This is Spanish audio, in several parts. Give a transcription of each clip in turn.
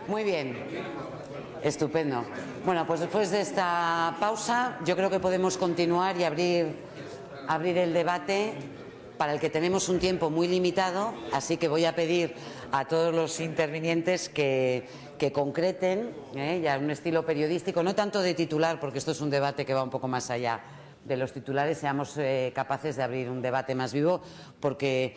Muy bien, estupendo. Bueno, pues después de esta pausa yo creo que podemos continuar y abrir el debate, para el que tenemos un tiempo muy limitado, así que voy a pedir a todos los intervinientes que concreten, ya en un estilo periodístico, no tanto de titular, porque esto es un debate que va un poco más allá de los titulares, seamos capaces de abrir un debate más vivo, porque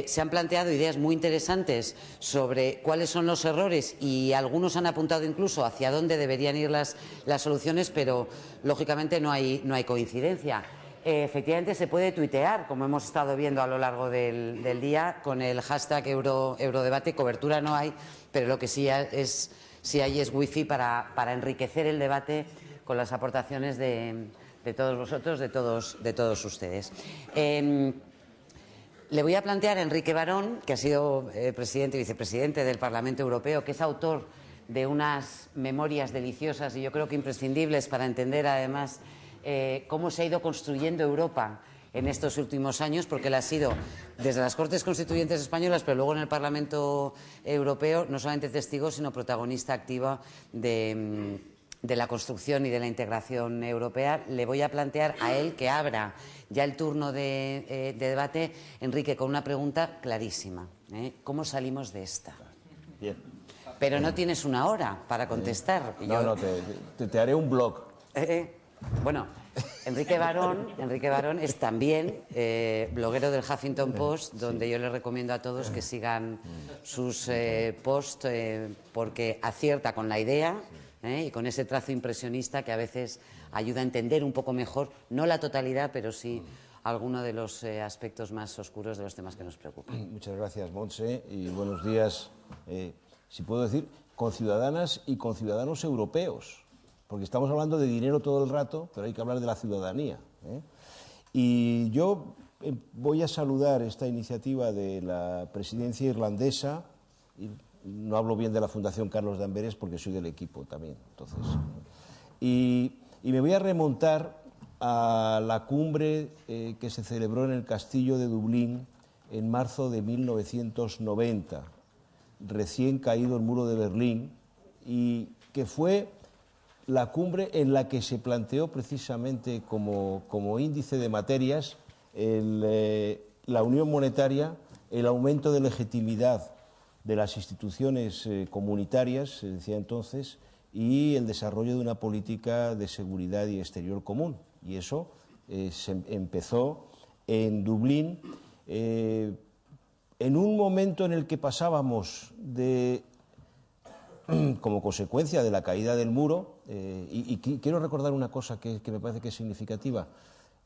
se han planteado ideas muy interesantes sobre cuáles son los errores y algunos han apuntado incluso hacia dónde deberían ir las soluciones, pero lógicamente no hay coincidencia. Efectivamente se puede tuitear, como hemos estado viendo a lo largo del día, con el hashtag Eurodebate. Cobertura no hay, pero lo que sí hay es wifi para enriquecer el debate con las aportaciones de todos vosotros, de todos ustedes. Le voy a plantear a Enrique Barón, que ha sido presidente y vicepresidente del Parlamento Europeo, que es autor de unas memorias deliciosas y yo creo que imprescindibles para entender además cómo se ha ido construyendo Europa en estos últimos años, porque él ha sido desde las Cortes Constituyentes españolas, pero luego en el Parlamento Europeo, no solamente testigo, sino protagonista activa de la construcción y de la integración europea. Le voy a plantear a él que abra ya el turno de debate, Enrique, con una pregunta clarísima. ¿Cómo salimos de esta? Bien. Pero no tienes una hora para contestar. No, te haré un blog. Bueno, Enrique Barón es también bloguero del Huffington Post, donde yo les recomiendo a todos que sigan sus posts porque acierta con la idea y con ese trazo impresionista que a veces ayuda a entender un poco mejor, no la totalidad, pero sí alguno de los aspectos más oscuros de los temas que nos preocupan. Muchas gracias, Montse, y buenos días, si puedo decir, conciudadanas y conciudadanos europeos. Porque estamos hablando de dinero todo el rato, pero hay que hablar de la ciudadanía. Y yo voy a saludar esta iniciativa de la presidencia irlandesa, y no hablo bien de la Fundación Carlos de Amberes porque soy del equipo también. Entonces, y me voy a remontar a la cumbre que se celebró en el Castillo de Dublín en marzo de 1990, recién caído el muro de Berlín, y que fue la cumbre en la que se planteó precisamente como índice de materias la unión monetaria, el aumento de legitimidad de las instituciones comunitarias, se decía entonces, y el desarrollo de una política de seguridad y exterior común. Y eso se empezó en Dublín, en un momento en el que pasábamos como consecuencia de la caída del muro, y quiero recordar una cosa que me parece que es significativa.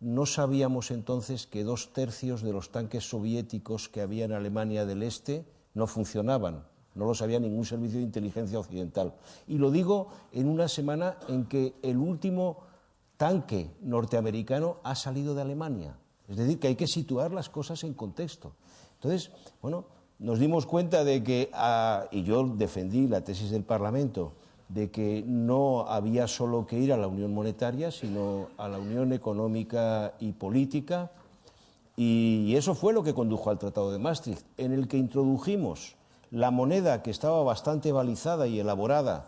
No sabíamos entonces que 2/3 de los tanques soviéticos que había en Alemania del Este no funcionaban, no lo sabía ningún servicio de inteligencia occidental. Y lo digo en una semana en que el último tanque norteamericano ha salido de Alemania. Es decir, que hay que situar las cosas en contexto. Entonces, bueno, nos dimos cuenta de que, y yo defendí la tesis del Parlamento, de que no había solo que ir a la unión monetaria, sino a la unión económica y política, y eso fue lo que condujo al Tratado de Maastricht, en el que introdujimos la moneda que estaba bastante balizada y elaborada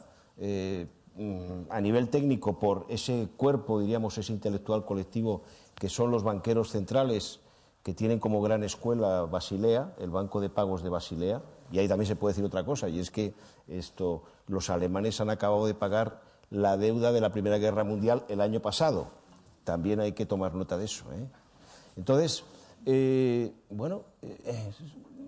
a nivel técnico por ese cuerpo, diríamos, ese intelectual colectivo que son los banqueros centrales, que tienen como gran escuela Basilea, el Banco de Pagos de Basilea, y ahí también se puede decir otra cosa, y es que los alemanes han acabado de pagar la deuda de la Primera Guerra Mundial el año pasado. También hay que tomar nota de eso. Entonces,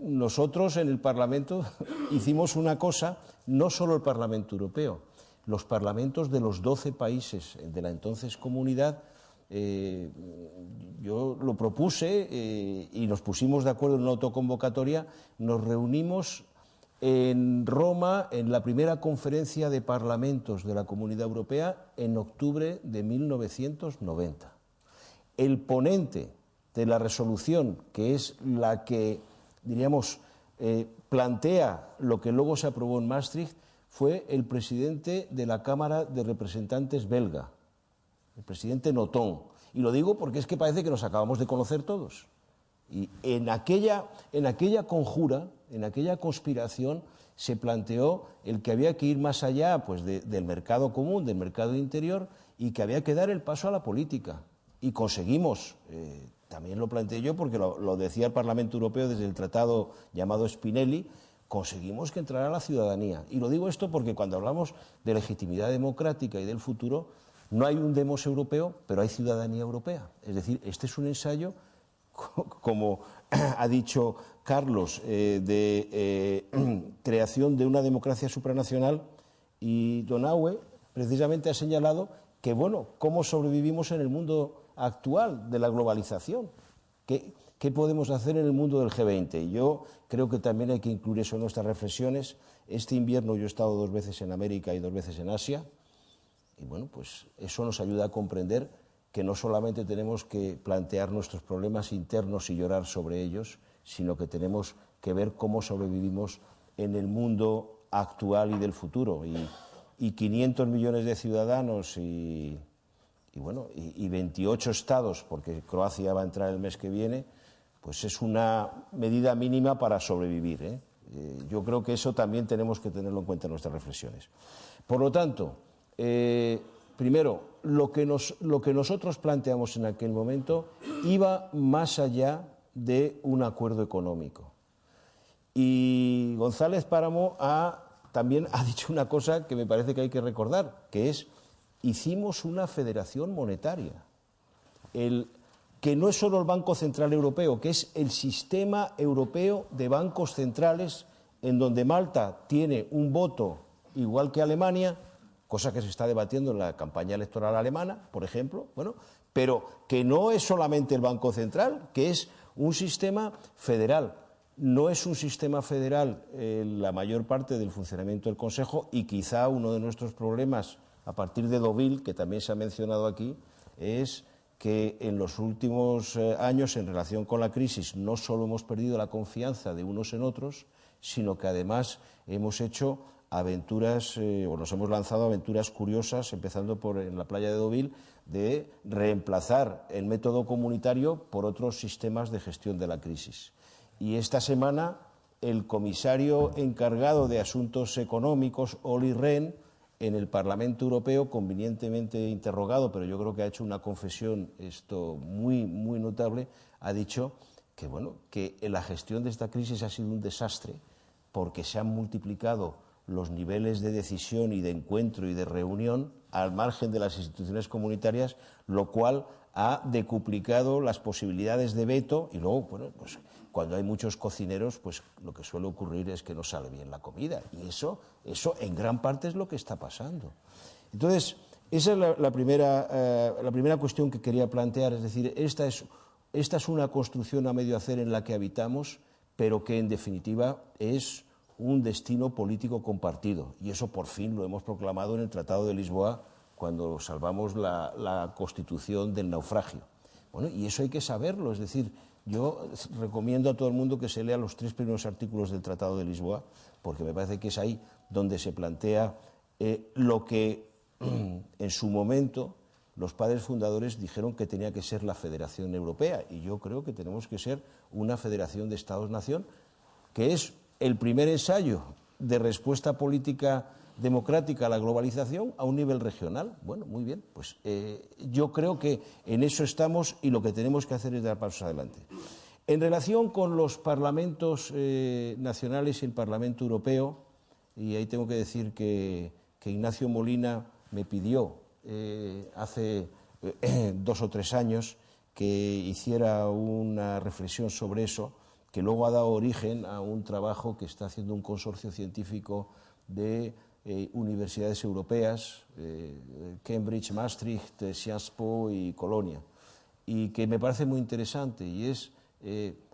nosotros en el Parlamento hicimos una cosa, no solo el Parlamento Europeo, los parlamentos de los 12 países de la entonces Comunidad. Yo lo propuse y nos pusimos de acuerdo en una autoconvocatoria, nos reunimos en Roma en la primera conferencia de parlamentos de la Comunidad Europea en octubre de 1990. El ponente de la resolución, que es la que, diríamos, plantea lo que luego se aprobó en Maastricht, fue el presidente de la Cámara de Representantes belga, el presidente Nothomb. Y lo digo porque es que parece que nos acabamos de conocer todos. Y en aquella conjura, en aquella conspiración, se planteó el que había que ir más allá pues, del mercado común, del mercado interior, y que había que dar el paso a la política. Y conseguimos, también lo planteé yo porque lo decía el Parlamento Europeo desde el tratado llamado Spinelli, conseguimos que entrara la ciudadanía. Y lo digo esto porque cuando hablamos de legitimidad democrática y del futuro, no hay un demos europeo, pero hay ciudadanía europea. Es decir, este es un ensayo, como ha dicho Carlos, de creación de una democracia supranacional, y Donaue precisamente ha señalado que, bueno, cómo sobrevivimos en el mundo actual de la globalización. ¿Qué podemos hacer en el mundo del G20? Y yo creo que también hay que incluir eso en nuestras reflexiones. Este invierno yo he estado 2 veces en América y 2 veces en Asia, y bueno, pues eso nos ayuda a comprender que no solamente tenemos que plantear nuestros problemas internos y llorar sobre ellos, sino que tenemos que ver cómo sobrevivimos en el mundo actual y del futuro. Y 500 millones de ciudadanos y 28 estados, porque Croacia va a entrar el mes que viene, pues es una medida mínima para sobrevivir, ¿eh? Yo creo que eso también tenemos que tenerlo en cuenta en nuestras reflexiones. Por lo tanto, primero, lo que nosotros planteamos en aquel momento iba más allá de un acuerdo económico. Y González Páramo también ha dicho una cosa que me parece que hay que recordar, que es: hicimos una federación monetaria, que no es solo el Banco Central Europeo, que es el sistema europeo de bancos centrales, en donde Malta tiene un voto igual que Alemania, cosa que se está debatiendo en la campaña electoral alemana, por ejemplo, bueno, pero que no es solamente el Banco Central, que es un sistema federal. No es un sistema federal la mayor parte del funcionamiento del Consejo, y quizá uno de nuestros problemas a partir de Deauville, que también se ha mencionado aquí, es que en los últimos años, en relación con la crisis, no solo hemos perdido la confianza de unos en otros, sino que además hemos hecho aventuras, o nos hemos lanzado aventuras curiosas, empezando por en la playa de Deauville, de reemplazar el método comunitario por otros sistemas de gestión de la crisis. Y esta semana el comisario encargado de asuntos económicos, Olli Rehn, en el Parlamento Europeo, convenientemente interrogado, pero yo creo que ha hecho una confesión muy, muy notable, ha dicho que, bueno, que la gestión de esta crisis ha sido un desastre porque se han multiplicado los niveles de decisión y de encuentro y de reunión al margen de las instituciones comunitarias, lo cual ha decuplicado las posibilidades de veto, y luego, bueno, pues cuando hay muchos cocineros, pues lo que suele ocurrir es que no sale bien la comida, y eso en gran parte es lo que está pasando. Entonces, esa es la primera cuestión que quería plantear, es decir, esta es una construcción a medio hacer en la que habitamos, pero que en definitiva es un destino político compartido, y eso por fin lo hemos proclamado en el Tratado de Lisboa cuando salvamos la Constitución del naufragio. Bueno, y eso hay que saberlo, es decir, yo recomiendo a todo el mundo que se lea los 3 primeros artículos del Tratado de Lisboa, porque me parece que es ahí donde se plantea lo que en su momento los padres fundadores dijeron que tenía que ser la Federación Europea, y yo creo que tenemos que ser una federación de Estados-nación, que es el primer ensayo de respuesta política democrática a la globalización a un nivel regional. Bueno, muy bien, pues yo creo que en eso estamos, y lo que tenemos que hacer es dar pasos adelante. En relación con los parlamentos nacionales y el Parlamento Europeo, y ahí tengo que decir que Ignacio Molina me pidió hace 2 o 3 años que hiciera una reflexión sobre eso, que luego ha dado origen a un trabajo que está haciendo un consorcio científico de universidades europeas, Cambridge, Maastricht, Sciences Po y Colonia, y que me parece muy interesante, y es,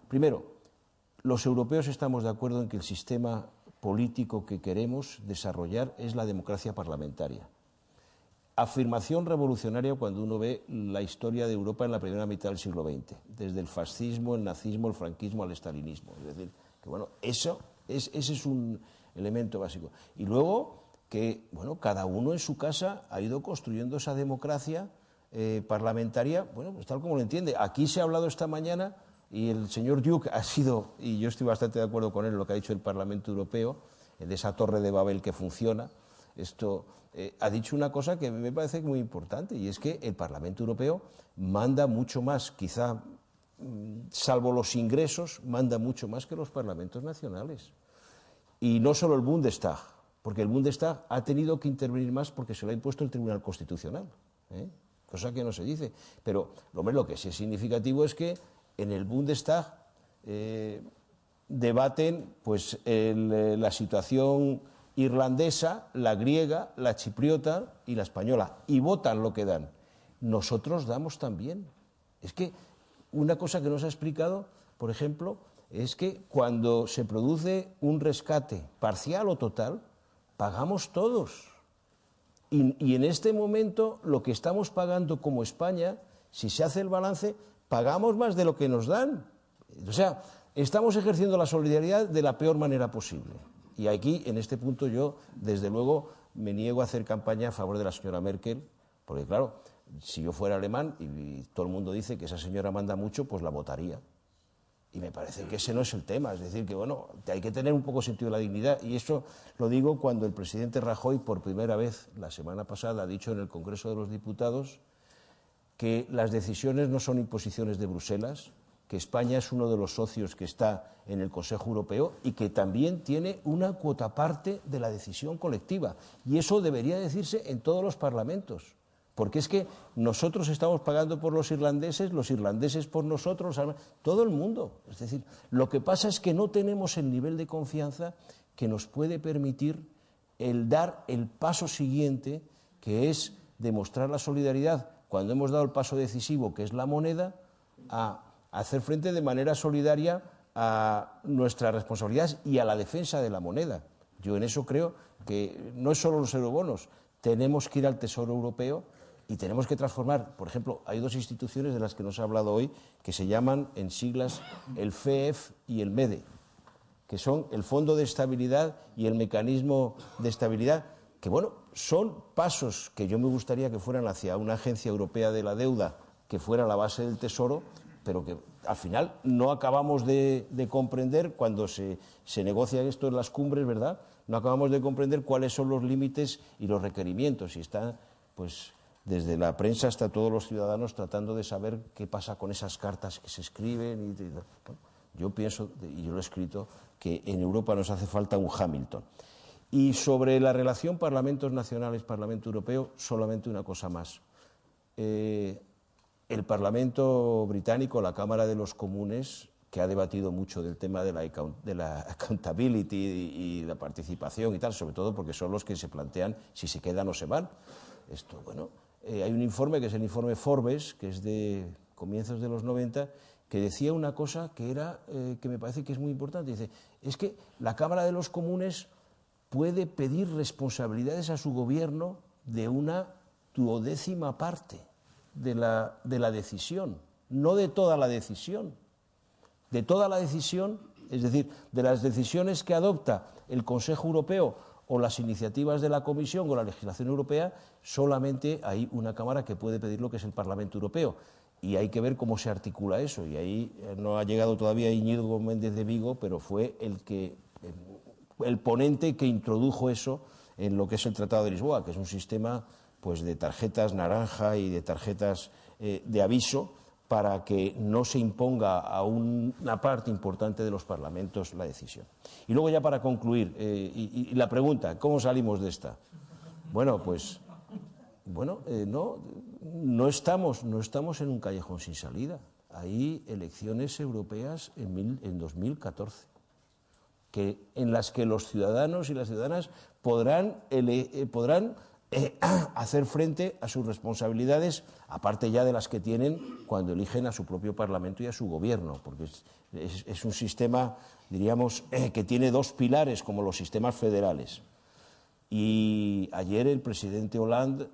primero, los europeos estamos de acuerdo en que el sistema político que queremos desarrollar es la democracia parlamentaria. Afirmación revolucionaria cuando uno ve la historia de Europa en la primera mitad del siglo XX, desde el fascismo, el nazismo, el franquismo al estalinismo. Es decir, que bueno, ese es un elemento básico. Y luego que, bueno, cada uno en su casa ha ido construyendo esa democracia parlamentaria, bueno, pues tal como lo entiende. Aquí se ha hablado esta mañana, y el señor Duke ha sido, y yo estoy bastante de acuerdo con él en lo que ha dicho el Parlamento Europeo, de esa torre de Babel que funciona, ha dicho una cosa que me parece muy importante, y es que el Parlamento Europeo manda mucho más, quizá salvo los ingresos, manda mucho más que los parlamentos nacionales. Y no solo el Bundestag, porque el Bundestag ha tenido que intervenir más porque se lo ha impuesto el Tribunal Constitucional, cosa que no se dice. Pero lo que sí es significativo es que en el Bundestag debaten pues, la situación irlandesa, la griega, la chipriota y la española, y votan lo que dan. Nosotros damos también. Es que una cosa que nos ha explicado, por ejemplo, es que cuando se produce un rescate parcial o total, pagamos todos. Y en este momento lo que estamos pagando como España, si se hace el balance, pagamos más de lo que nos dan. O sea, estamos ejerciendo la solidaridad de la peor manera posible. Y aquí, en este punto, yo, desde luego, me niego a hacer campaña a favor de la señora Merkel, porque, claro, si yo fuera alemán y todo el mundo dice que esa señora manda mucho, pues la votaría. Y me parece que ese no es el tema. Es decir, que bueno, hay que tener un poco sentido de la dignidad. Y eso lo digo cuando el presidente Rajoy, por primera vez la semana pasada, ha dicho en el Congreso de los Diputados que las decisiones no son imposiciones de Bruselas, que España es uno de los socios que está en el Consejo Europeo y que también tiene una cuota parte de la decisión colectiva. Y eso debería decirse en todos los parlamentos. Porque es que nosotros estamos pagando por los irlandeses por nosotros, todo el mundo. Es decir, lo que pasa es que no tenemos el nivel de confianza que nos puede permitir el dar el paso siguiente, que es demostrar la solidaridad, cuando hemos dado el paso decisivo, que es la moneda, a hacer frente de manera solidaria a nuestras responsabilidades y a la defensa de la moneda. Yo en eso creo que no es solo los eurobonos, tenemos que ir al Tesoro Europeo y tenemos que transformar. Por ejemplo, hay dos instituciones de las que nos ha hablado hoy que se llaman en siglas el FEF y el MEDE, que son el Fondo de Estabilidad y el Mecanismo de Estabilidad, que bueno, son pasos que yo me gustaría que fueran hacia una agencia europea de la deuda que fuera la base del Tesoro, pero que al final no acabamos de comprender cuando se negocia esto en las cumbres, ¿verdad? No acabamos de comprender cuáles son los límites y los requerimientos, y está pues desde la prensa hasta todos los ciudadanos tratando de saber qué pasa con esas cartas que se escriben. Yo pienso, y yo lo he escrito, que en Europa nos hace falta un Hamilton. Y sobre la relación parlamentos nacionales, Parlamento Europeo, solamente una cosa más. El Parlamento británico, la Cámara de los Comunes, que ha debatido mucho del tema de la accountability y la participación y tal, sobre todo porque son los que se plantean si se quedan o se van. Hay un informe que es el informe Forbes, que es de comienzos de los 90, que decía una cosa que me parece que es muy importante. Dice, es que la Cámara de los Comunes puede pedir responsabilidades a su gobierno de una 1/12 parte de la decisión, no de toda la decisión. De toda la decisión, es decir, de las decisiones que adopta el Consejo Europeo o las iniciativas de la Comisión o la legislación europea, solamente hay una Cámara que puede pedir lo que es el Parlamento Europeo. Y hay que ver cómo se articula eso. Y ahí no ha llegado todavía Íñigo Méndez de Vigo, pero fue el ponente que introdujo eso en lo que es el Tratado de Lisboa, que es un sistema pues, de tarjetas naranja y de tarjetas de aviso, para que no se imponga a una parte importante de los parlamentos la decisión. Y luego ya para concluir, y la pregunta, ¿cómo salimos de esta? No estamos en un callejón sin salida. Hay elecciones europeas en 2014, en las que los ciudadanos y las ciudadanas podrán hacer frente a sus responsabilidades, aparte ya de las que tienen cuando eligen a su propio Parlamento y a su gobierno, porque es un sistema, diríamos, que tiene dos pilares como los sistemas federales. Y ayer el presidente Hollande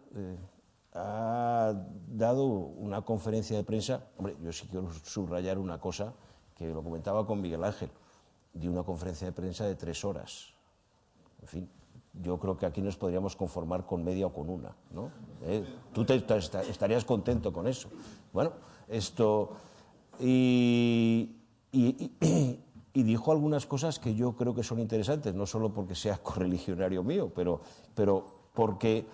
ha dado una conferencia de prensa. Hombre, yo sí quiero subrayar una cosa, que lo comentaba con Miguel Ángel, dio una conferencia de prensa de 3 horas. En fin, yo creo que aquí nos podríamos conformar con media o con una, ¿no? Tú estarías contento con eso. Bueno, y y dijo algunas cosas que yo creo que son interesantes, no solo porque sea correligionario mío, pero porque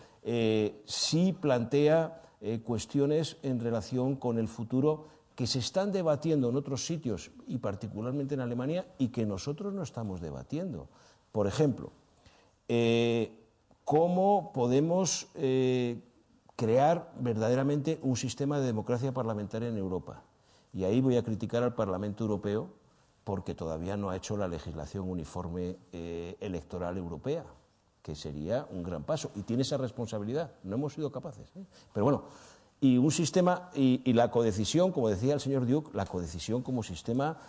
sí plantea cuestiones en relación con el futuro que se están debatiendo en otros sitios, y particularmente en Alemania, y que nosotros no estamos debatiendo. Por ejemplo, ¿cómo podemos crear verdaderamente un sistema de democracia parlamentaria en Europa? Y ahí voy a criticar al Parlamento Europeo porque todavía no ha hecho la legislación uniforme electoral europea, que sería un gran paso, y tiene esa responsabilidad. No hemos sido capaces, ¿eh? Pero bueno, y un sistema, y la codecisión, como decía el señor Duke, la codecisión como sistema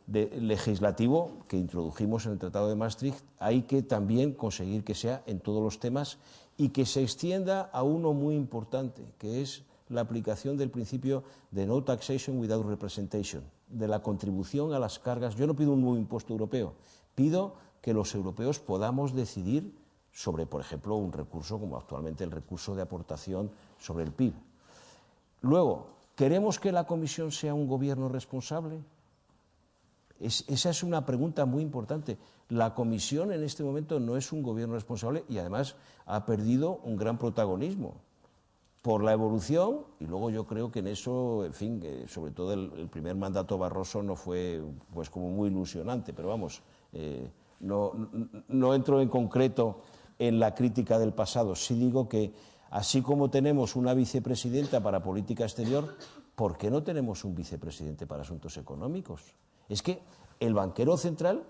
legislativo que introdujimos en el Tratado de Maastricht, hay que también conseguir que sea en todos los temas y que se extienda a uno muy importante, que es la aplicación del principio de no taxation without representation, de la contribución a las cargas. Yo no pido un nuevo impuesto europeo, pido que los europeos podamos decidir sobre, por ejemplo, un recurso como actualmente el recurso de aportación sobre el PIB. Luego, ¿queremos que la Comisión sea un gobierno responsable? Esa es una pregunta muy importante. La Comisión en este momento no es un gobierno responsable y además ha perdido un gran protagonismo por la evolución, y luego yo creo que en eso, en fin, sobre todo el primer mandato Barroso no fue pues como muy ilusionante, pero vamos, no entro en concreto en la crítica del pasado. Sí digo que así como tenemos una vicepresidenta para política exterior, ¿por qué no tenemos un vicepresidente para asuntos económicos? Es que el banquero central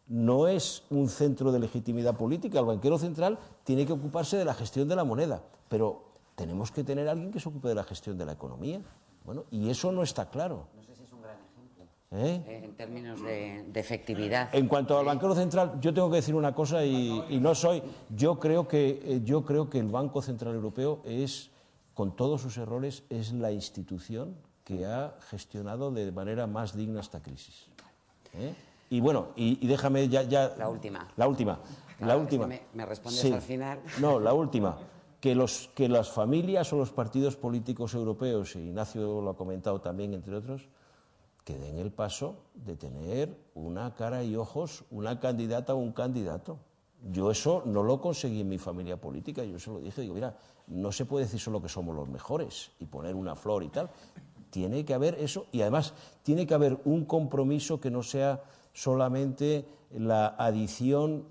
no es un centro de legitimidad política, el banquero central tiene que ocuparse de la gestión de la moneda, pero tenemos que tener a alguien que se ocupe de la gestión de la economía. Bueno, y eso no está claro. No sé si es un gran ejemplo en términos de efectividad. En cuanto al banquero central, yo tengo que decir una cosa y no soy. Yo creo que el Banco Central Europeo es, con todos sus errores, es la institución que ha gestionado de manera más digna esta crisis. Y bueno, y déjame ya. La última. La última. Claro, la última. Es que me respondes sí. Al final. No, la última. Que las familias o los partidos políticos europeos, y Ignacio lo ha comentado también, entre otros, que den el paso de tener una cara y ojos, una candidata o un candidato. Yo eso no lo conseguí en mi familia política, yo se lo dije, digo, mira, no se puede decir solo que somos los mejores y poner una flor y tal. Tiene que haber eso, y además tiene que haber un compromiso que no sea solamente la adición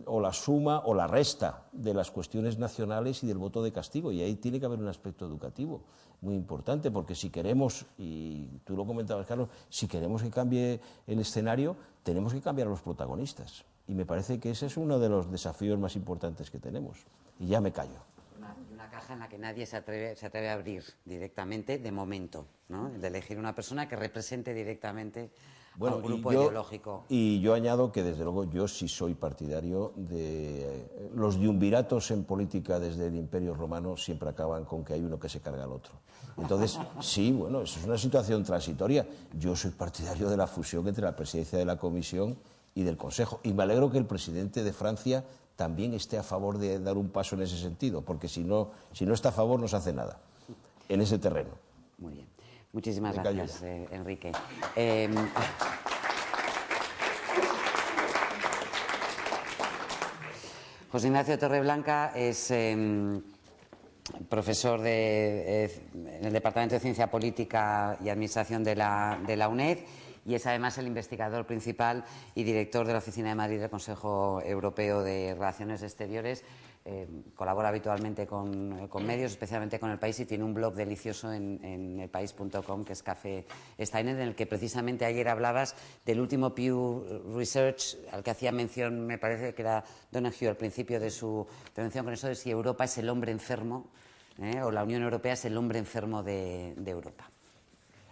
o la suma o la resta de las cuestiones nacionales y del voto de castigo, y ahí tiene que haber un aspecto educativo muy importante, porque si queremos, y tú lo comentabas, Carlos, si queremos que cambie el escenario, tenemos que cambiar a los protagonistas, y me parece que ese es uno de los desafíos más importantes que tenemos, y ya me callo. Una caja en la que nadie se atreve a abrir directamente, de momento, ¿no? De elegir una persona que represente directamente a un grupo ideológico. Y yo añado que, desde luego, yo sí soy partidario de los triunviratos en política desde el Imperio Romano, siempre acaban con que hay uno que se carga al otro. Entonces, sí, bueno, eso es una situación transitoria. Yo soy partidario de la fusión entre la presidencia de la Comisión y del Consejo. Y me alegro que el presidente de Francia también esté a favor de dar un paso en ese sentido, porque si no está a favor no se hace nada en ese terreno. Muy bien. Muchísimas gracias, Enrique. José Ignacio Torreblanca es profesor en el Departamento de Ciencia Política y Administración de la UNED, y es además el investigador principal y director de la Oficina de Madrid del Consejo Europeo de Relaciones Exteriores. Colabora habitualmente con medios, especialmente con El País, y tiene un blog delicioso en elpaís.com, que es Café Steiner, en el que precisamente ayer hablabas del último Pew Research al que hacía mención, me parece que era Donoghue al principio de su intervención, con eso de si Europa es el hombre enfermo, o la Unión Europea es el hombre enfermo de Europa.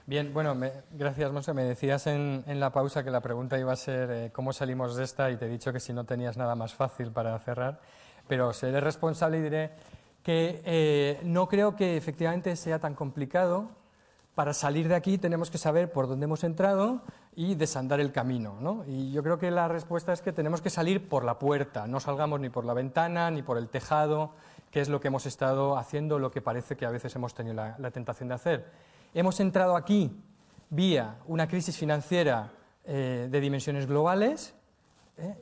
Bien, bueno, gracias, Monse. Me decías en la pausa que la pregunta iba a ser ¿cómo salimos de esta? Y te he dicho que si no tenías nada más fácil para cerrar, pero seré responsable y diré que no creo que efectivamente sea tan complicado. Para salir de aquí tenemos que saber por dónde hemos entrado y desandar el camino, ¿no? Y yo creo que la respuesta es que tenemos que salir por la puerta, no salgamos ni por la ventana ni por el tejado, que es lo que hemos estado haciendo, lo que parece que a veces hemos tenido la tentación de hacer. Hemos entrado aquí vía una crisis financiera de dimensiones globales,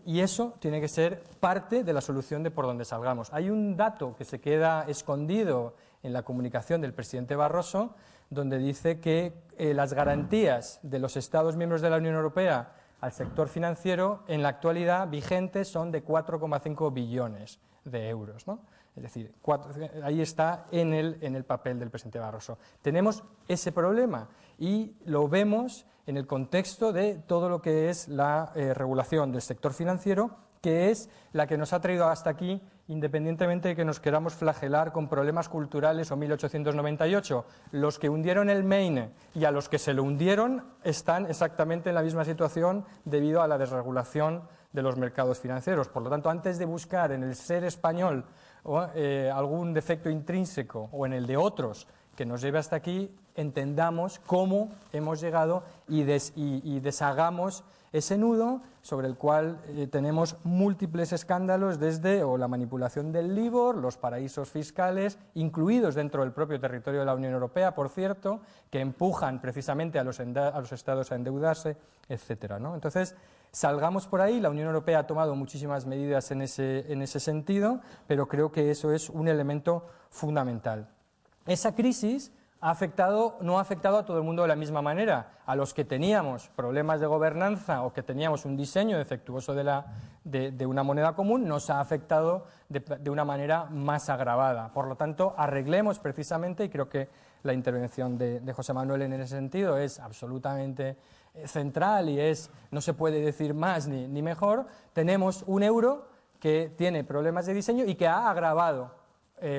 y eso tiene que ser parte de la solución de por donde salgamos. Hay un dato que se queda escondido en la comunicación del presidente Barroso, donde dice que las garantías de los Estados miembros de la Unión Europea al sector financiero en la actualidad vigentes son de 4,5 billones de euros, ¿no? Es decir, ahí está en el papel del presidente Barroso. Tenemos ese problema y lo vemos en el contexto de todo lo que es la regulación del sector financiero, que es la que nos ha traído hasta aquí, independientemente de que nos queramos flagelar con problemas culturales o 1898. Los que hundieron el Maine y a los que se lo hundieron están exactamente en la misma situación debido a la desregulación de los mercados financieros. Por lo tanto, antes de buscar en el ser español algún defecto intrínseco o en el de otros que nos lleve hasta aquí, entendamos cómo hemos llegado y deshagamos ese nudo sobre el cual tenemos múltiples escándalos, desde la manipulación del LIBOR, los paraísos fiscales, incluidos dentro del propio territorio de la Unión Europea, por cierto, que empujan precisamente a los estados a endeudarse, etcétera, ¿no? Entonces, salgamos por ahí. La Unión Europea ha tomado muchísimas medidas en ese sentido, pero creo que eso es un elemento fundamental. Esa crisis no ha afectado a todo el mundo de la misma manera. A los que teníamos problemas de gobernanza o que teníamos un diseño defectuoso de una moneda común, nos ha afectado de una manera más agravada. Por lo tanto, arreglemos precisamente, y creo que la intervención de José Manuel en ese sentido es absolutamente central y no se puede decir más ni mejor. Tenemos un euro que tiene problemas de diseño y que ha agravado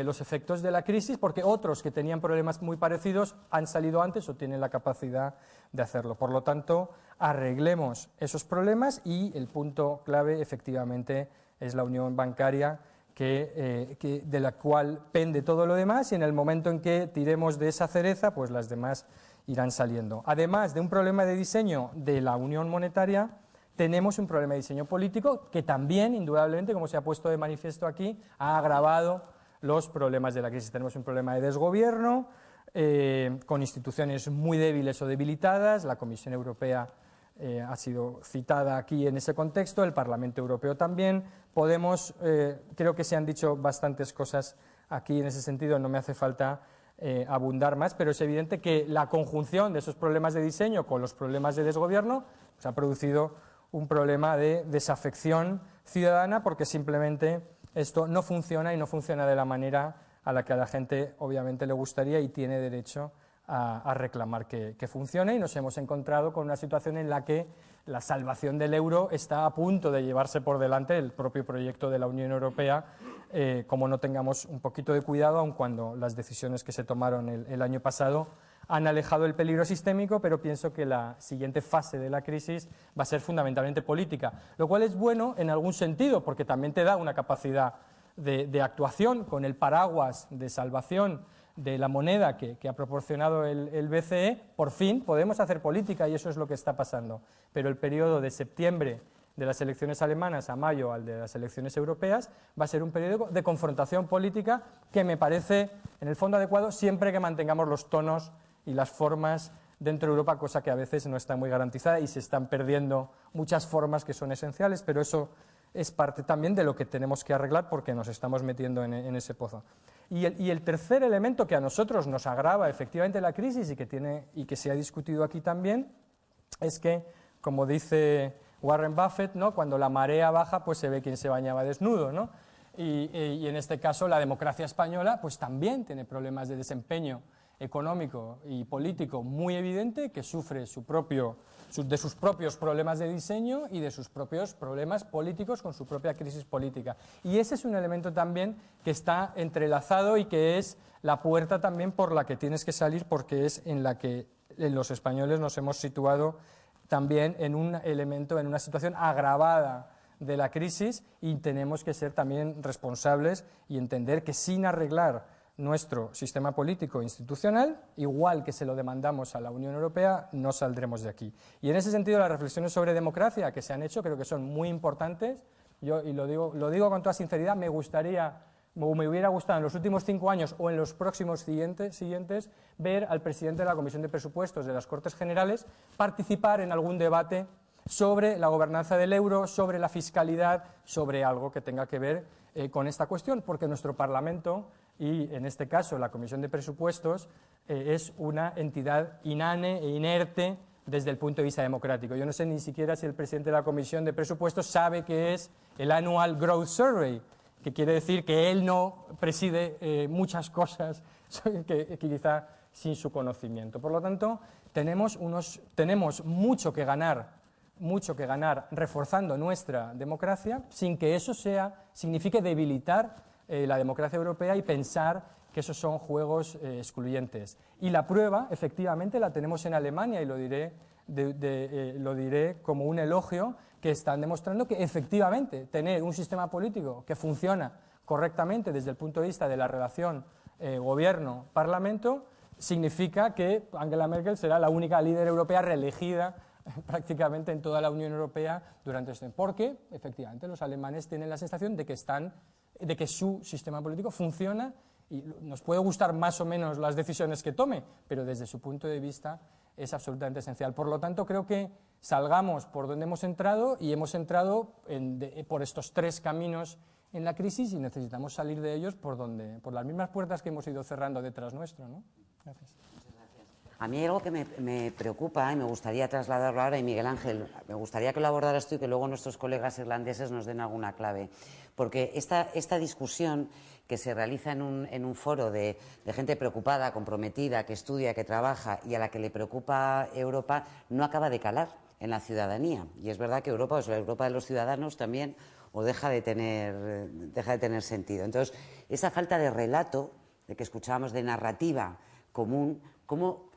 los efectos de la crisis, porque otros que tenían problemas muy parecidos han salido antes o tienen la capacidad de hacerlo. Por lo tanto, arreglemos esos problemas, y el punto clave efectivamente es la unión bancaria, de la cual pende todo lo demás, y en el momento en que tiremos de esa cereza, pues las demás irán saliendo. Además de un problema de diseño de la unión monetaria, tenemos un problema de diseño político que también, indudablemente, como se ha puesto de manifiesto aquí, ha agravado los problemas de la crisis. Tenemos un problema de desgobierno, con instituciones muy débiles o debilitadas. La Comisión Europea ha sido citada aquí en ese contexto, el Parlamento Europeo también. Creo que se han dicho bastantes cosas aquí en ese sentido, no me hace falta abundar más, pero es evidente que la conjunción de esos problemas de diseño con los problemas de desgobierno pues, ha producido un problema de desafección ciudadana, porque simplemente esto no funciona, y no funciona de la manera a la que a la gente obviamente le gustaría y tiene derecho a reclamar que funcione, y nos hemos encontrado con una situación en la que la salvación del euro está a punto de llevarse por delante el propio proyecto de la Unión Europea, como no tengamos un poquito de cuidado, aun cuando las decisiones que se tomaron el año pasado han alejado el peligro sistémico, pero pienso que la siguiente fase de la crisis va a ser fundamentalmente política, lo cual es bueno en algún sentido, porque también te da una capacidad de actuación con el paraguas de salvación de la moneda que ha proporcionado el BCE. Por fin podemos hacer política, y eso es lo que está pasando. Pero el periodo de septiembre de las elecciones alemanas a mayo al de las elecciones europeas va a ser un periodo de confrontación política que me parece en el fondo adecuado, siempre que mantengamos los tonos y las formas dentro de Europa, cosa que a veces no está muy garantizada y se están perdiendo muchas formas que son esenciales, pero eso es parte también de lo que tenemos que arreglar, porque nos estamos metiendo en ese pozo. Y el tercer elemento que a nosotros nos agrava efectivamente la crisis y que se ha discutido aquí también es que, como dice Warren Buffett, ¿no?, cuando la marea baja, pues se ve quién se bañaba desnudo, ¿no? Y en este caso la democracia española pues también tiene problemas de desempeño económico y político muy evidente, que sufre de sus propios problemas de diseño y de sus propios problemas políticos con su propia crisis política. Y ese es un elemento también que está entrelazado y que es la puerta también por la que tienes que salir, porque es en la que los españoles nos hemos situado también en un elemento, en una situación agravada de la crisis, y tenemos que ser también responsables y entender que sin arreglar nuestro sistema político e institucional, igual que se lo demandamos a la Unión Europea, no saldremos de aquí. Y en ese sentido, las reflexiones sobre democracia que se han hecho creo que son muy importantes. Yo, y lo digo con toda sinceridad, me gustaría me hubiera gustado en los últimos 5 años o en los próximos siguientes ver al presidente de la Comisión de Presupuestos de las Cortes Generales participar en algún debate sobre la gobernanza del euro, sobre la fiscalidad, sobre algo que tenga que ver con esta cuestión, porque nuestro Parlamento, y en este caso la Comisión de Presupuestos, es una entidad inane e inerte desde el punto de vista democrático. Yo no sé ni siquiera si el presidente de la Comisión de Presupuestos sabe qué es el Annual Growth Survey, que quiere decir que él no preside muchas cosas que quizá sin su conocimiento. Por lo tanto, tenemos mucho que ganar reforzando nuestra democracia, sin que eso signifique debilitar la democracia europea y pensar que esos son juegos excluyentes. Y la prueba, efectivamente, la tenemos en Alemania, y lo diré como un elogio, que están demostrando que efectivamente tener un sistema político que funciona correctamente desde el punto de vista de la relación gobierno-parlamento significa que Angela Merkel será la única líder europea reelegida prácticamente en toda la Unión Europea durante este tiempo, porque efectivamente los alemanes tienen la sensación de que su sistema político funciona, y nos puede gustar más o menos las decisiones que tome, pero desde su punto de vista es absolutamente esencial. Por lo tanto, creo que salgamos por donde hemos entrado, y hemos entrado por estos 3 caminos en la crisis, y necesitamos salir de ellos por las mismas puertas que hemos ido cerrando detrás nuestro, ¿no? Gracias. A mí hay algo que me preocupa y me gustaría trasladarlo ahora, y Miguel Ángel, me gustaría que lo abordaras tú y que luego nuestros colegas irlandeses nos den alguna clave, porque esta discusión que se realiza en un foro de gente preocupada, comprometida, que estudia, que trabaja y a la que le preocupa Europa, no acaba de calar en la ciudadanía. Y es verdad que Europa, la Europa de los ciudadanos también, deja de tener sentido. Entonces, esa falta de relato, de que escuchábamos, de narrativa común, ¿cómo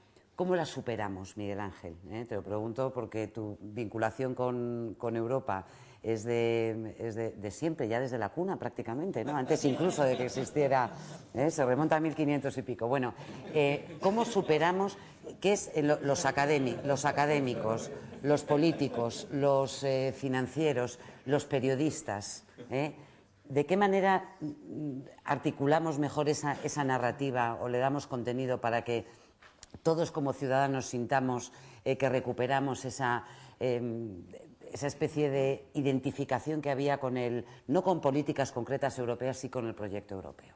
la superamos, Miguel Ángel? Te lo pregunto porque tu vinculación con Europa es de siempre, ya desde la cuna prácticamente, ¿no? Antes incluso de que existiera, se remonta a 1500 y pico. Bueno, ¿cómo superamos? ¿Qué es los académicos, los políticos, los financieros, los periodistas? ¿De qué manera articulamos mejor esa narrativa o le damos contenido para que todos como ciudadanos sintamos que recuperamos esa especie de identificación que había no con políticas concretas europeas, sí con el proyecto europeo?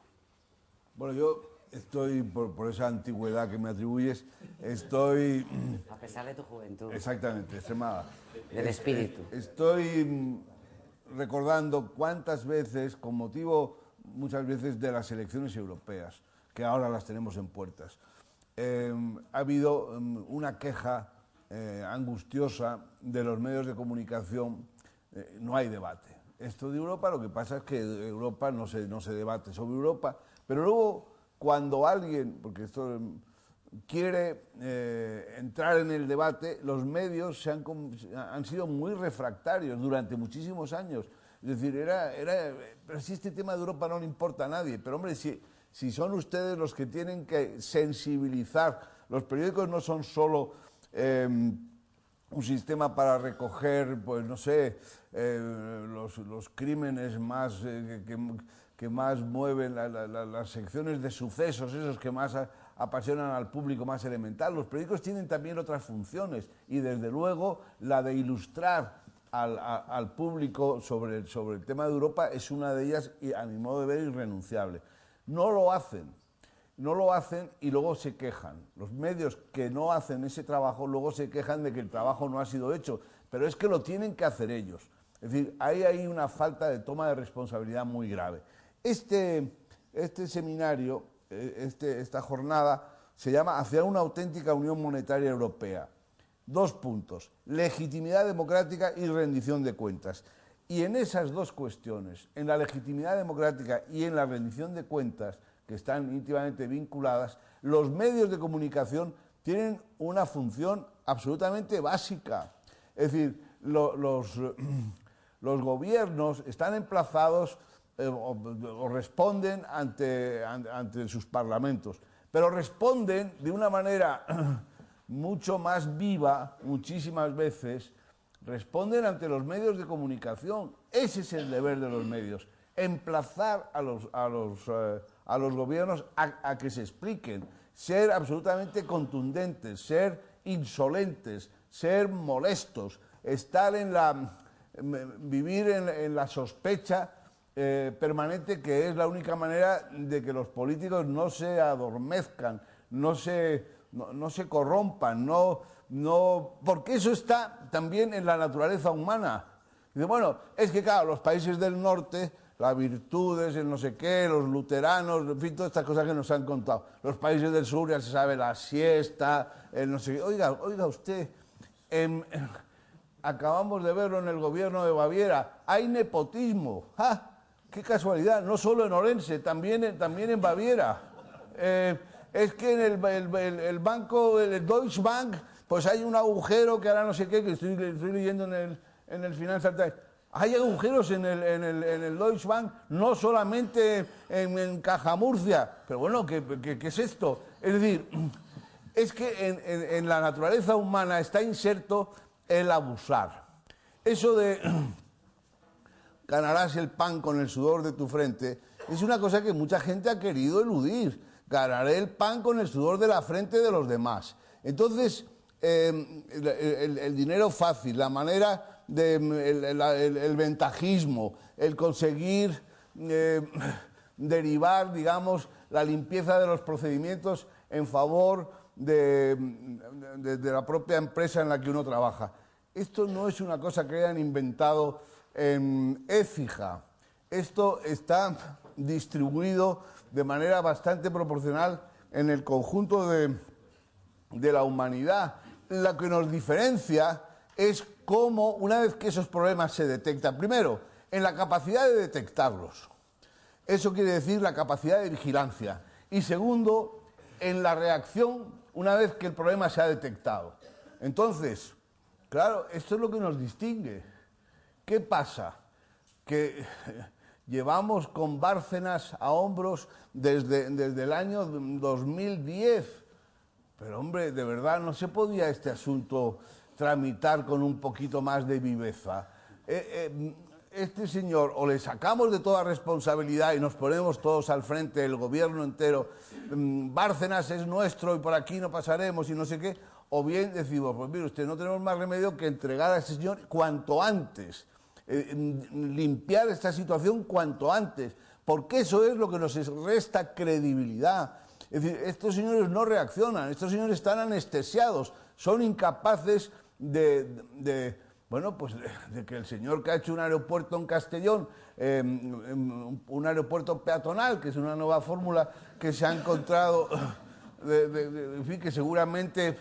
Bueno, yo estoy, por esa antigüedad que me atribuyes, A pesar de tu juventud. Exactamente, extremada. Del espíritu. Estoy recordando cuántas veces, con motivo muchas veces de las elecciones europeas, que ahora las tenemos en puertas, ha habido una queja angustiosa de los medios de comunicación. No hay debate. Esto de Europa, lo que pasa es que Europa no se debate sobre Europa, pero luego cuando alguien, porque esto quiere entrar en el debate, los medios han sido muy refractarios durante muchísimos años. Es decir, pero si este tema de Europa no le importa a nadie, pero hombre, si son ustedes los que tienen que sensibilizar, los periódicos no son solo un sistema para recoger, pues no sé, los crímenes más que más mueven, las secciones de sucesos, esos que más apasionan al público más elemental. Los periódicos tienen también otras funciones, y desde luego la de ilustrar al público sobre el tema de Europa es una de ellas, y a mi modo de ver irrenunciable. No lo hacen y luego se quejan. Los medios que no hacen ese trabajo luego se quejan de que el trabajo no ha sido hecho, pero es que lo tienen que hacer ellos. Es decir, ahí hay una falta de toma de responsabilidad muy grave. Este seminario, esta jornada, se llama Hacia una auténtica Unión Monetaria Europea. 2 puntos: legitimidad democrática y rendición de cuentas. Y en esas 2 cuestiones, en la legitimidad democrática y en la rendición de cuentas, que están íntimamente vinculadas, los medios de comunicación tienen una función absolutamente básica. Es decir, los gobiernos están emplazados o responden ante sus parlamentos, pero responden de una manera mucho más viva, muchísimas veces, responden ante los medios de comunicación. Ese es el deber de los medios. emplazar a los gobiernos a que se expliquen, ser absolutamente contundentes, ser insolentes, ser molestos, vivir en la sospecha permanente, que es la única manera de que los políticos no se adormezcan, no se corrompan, porque eso está también en la naturaleza humana. Dice, bueno, es que claro, los países del norte, las virtudes, el no sé qué, los luteranos, en fin, todas estas cosas que nos han contado. Los países del sur ya se sabe la siesta, el no sé qué. Oiga usted, acabamos de verlo en el gobierno de Baviera, hay nepotismo. ¡Ah! ¡Qué casualidad! No solo en Orense, también en Baviera. Es que en el banco, el Deutsche Bank, pues hay un agujero que ahora no sé qué, que estoy leyendo en el Financial Times. Hay agujeros en el Deutsche Bank, no solamente en Caja Murcia. Pero bueno, ¿qué es esto? Es decir, es que en la naturaleza humana está inserto el abusar. Eso de ganarás el pan con el sudor de tu frente es una cosa que mucha gente ha querido eludir. Ganaré el pan con el sudor de la frente de los demás. Entonces, el dinero fácil, la manera el ventajismo, el conseguir derivar, digamos, la limpieza de los procedimientos en favor de la propia empresa en la que uno trabaja. Esto no es una cosa que hayan inventado en Écija. Esto está distribuido de manera bastante proporcional en el conjunto de la humanidad. Lo que nos diferencia es cómo, una vez que esos problemas se detectan, primero, en la capacidad de detectarlos. Eso quiere decir la capacidad de vigilancia. Y segundo, en la reacción una vez que el problema se ha detectado. Entonces, claro, esto es lo que nos distingue. ¿Qué pasa? Que llevamos con Bárcenas a hombros desde el año 2010. Pero, hombre, de verdad, ¿no se podía este asunto tramitar con un poquito más de viveza? Este señor, o le sacamos de toda responsabilidad y nos ponemos todos al frente, el gobierno entero, Bárcenas es nuestro y por aquí no pasaremos y no sé qué, o bien decimos, pues mire usted, no tenemos más remedio que entregar a este señor cuanto antes, limpiar esta situación cuanto antes, porque eso es lo que nos resta credibilidad. Es decir, estos señores no reaccionan, estos señores están anestesiados, son incapaces de que el señor que ha hecho un aeropuerto en Castellón, un aeropuerto peatonal, que es una nueva fórmula que se ha encontrado, en fin, que seguramente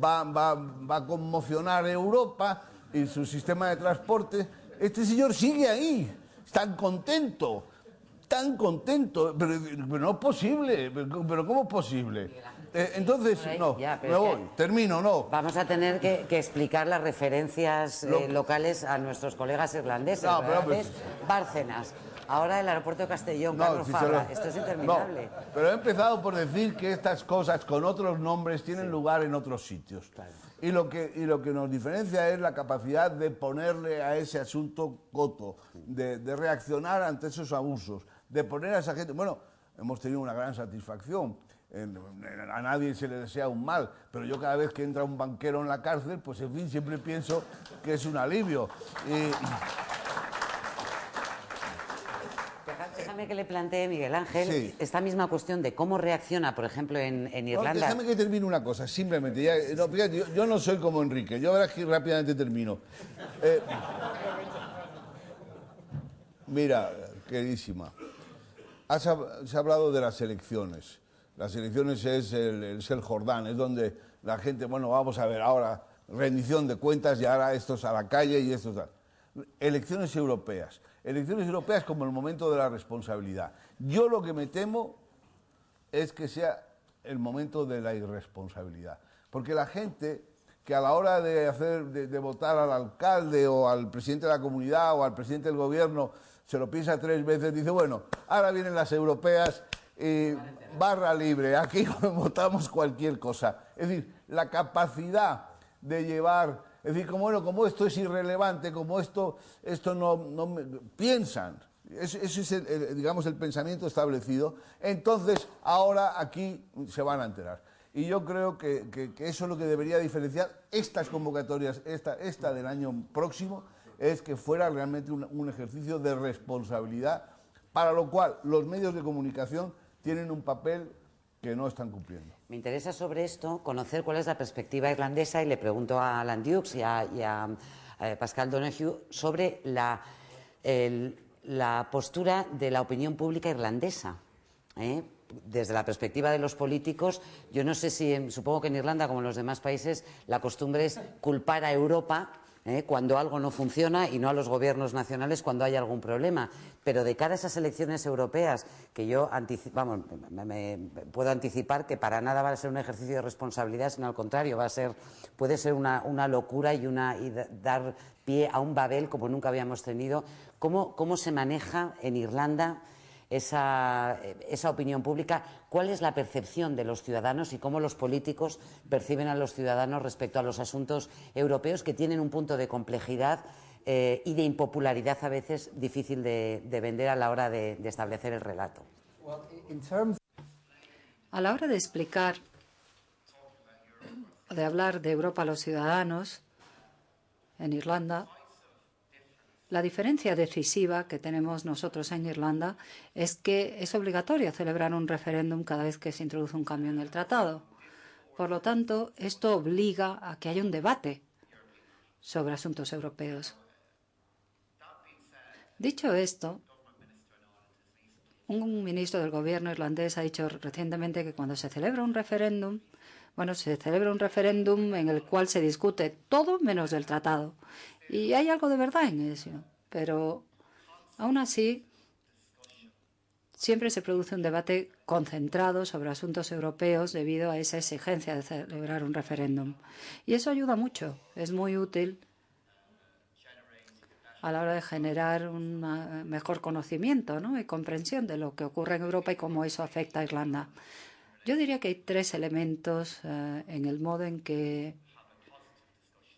va a conmocionar Europa y su sistema de transporte, este señor sigue ahí, tan contento, pero no es posible, pero ¿cómo es posible? Entonces, no, me voy, termino, no. Vamos a tener que explicar las referencias locales a nuestros colegas irlandeses. No, pero Bárcenas, ahora el aeropuerto de Castellón, Carlos Fabra, esto es interminable. No, pero he empezado por decir que estas cosas con otros nombres tienen lugar en otros sitios. Claro. Y lo que nos diferencia es la capacidad de ponerle a ese asunto coto, de reaccionar ante esos abusos, de poner a esa gente... Bueno, hemos tenido una gran satisfacción. A nadie se le desea un mal, pero yo cada vez que entra un banquero en la cárcel, pues en fin, siempre pienso que es un alivio. Déjame que le plantee, Miguel Ángel, esta misma cuestión de cómo reacciona, por ejemplo, en Irlanda. No, déjame que termine una cosa, simplemente. Fíjate, yo no soy como Enrique, yo verás que rápidamente termino. Mira, queridísima, se ha hablado de las elecciones. Las elecciones es el Jordán, es donde la gente, bueno, vamos a ver ahora, rendición de cuentas y ahora estos a la calle y estos... Elecciones europeas como el momento de la responsabilidad. Yo lo que me temo es que sea el momento de la irresponsabilidad, porque la gente que a la hora de votar al alcalde o al presidente de la comunidad o al presidente del gobierno se lo piensa 3 veces, dice, bueno, ahora vienen las europeas y barra libre, aquí votamos cualquier cosa. Es decir, la capacidad de llevar... Es decir, como esto es irrelevante, como esto no piensan, Ese es, digamos, el pensamiento establecido. Entonces, ahora aquí se van a enterar. Y yo creo que eso es lo que debería diferenciar estas convocatorias, esta del año próximo, es que fuera realmente un ejercicio de responsabilidad, para lo cual los medios de comunicación tienen un papel que no están cumpliendo. Me interesa sobre esto conocer cuál es la perspectiva irlandesa y le pregunto a Alan Dukes y a Pascal Donoghue sobre la postura de la opinión pública irlandesa. Desde la perspectiva de los políticos, yo no sé si, supongo que en Irlanda, como en los demás países, la costumbre es culpar a Europa cuando algo no funciona y no a los gobiernos nacionales cuando hay algún problema. Pero de cara a esas elecciones europeas, que yo me puedo anticipar que para nada va a ser un ejercicio de responsabilidad, sino al contrario, puede ser una locura y dar pie a un Babel como nunca habíamos tenido. ¿Cómo se maneja en Irlanda esa opinión pública? ¿Cuál es la percepción de los ciudadanos y cómo los políticos perciben a los ciudadanos respecto a los asuntos europeos, que tienen un punto de complejidad y de impopularidad a veces difícil de vender a la hora de establecer el relato? A la hora de explicar, de hablar de Europa a los ciudadanos en Irlanda, la diferencia decisiva que tenemos nosotros en Irlanda es que es obligatorio celebrar un referéndum cada vez que se introduce un cambio en el tratado. Por lo tanto, esto obliga a que haya un debate sobre asuntos europeos. Dicho esto, un ministro del gobierno irlandés ha dicho recientemente que cuando se celebra un referéndum, se celebra un referéndum en el cual se discute todo menos del tratado. Y hay algo de verdad en eso, pero aún así siempre se produce un debate concentrado sobre asuntos europeos debido a esa exigencia de celebrar un referéndum. Y eso ayuda mucho, es muy útil a la hora de generar un mejor conocimiento, ¿no?, y comprensión de lo que ocurre en Europa y cómo eso afecta a Irlanda. Yo diría que hay tres elementos en el modo en que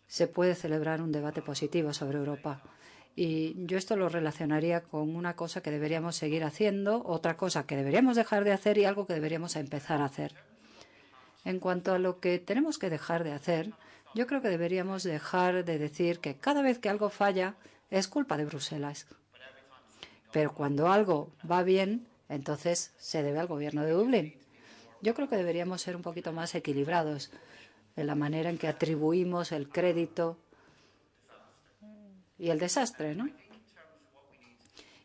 se puede celebrar un debate positivo sobre Europa. Y yo esto lo relacionaría con una cosa que deberíamos seguir haciendo, otra cosa que deberíamos dejar de hacer y algo que deberíamos empezar a hacer. En cuanto a lo que tenemos que dejar de hacer, yo creo que deberíamos dejar de decir que cada vez que algo falla es culpa de Bruselas. Pero cuando algo va bien, entonces se debe al gobierno de Dublín. Yo creo que deberíamos ser un poquito más equilibrados en la manera en que atribuimos el crédito y el desastre, ¿no?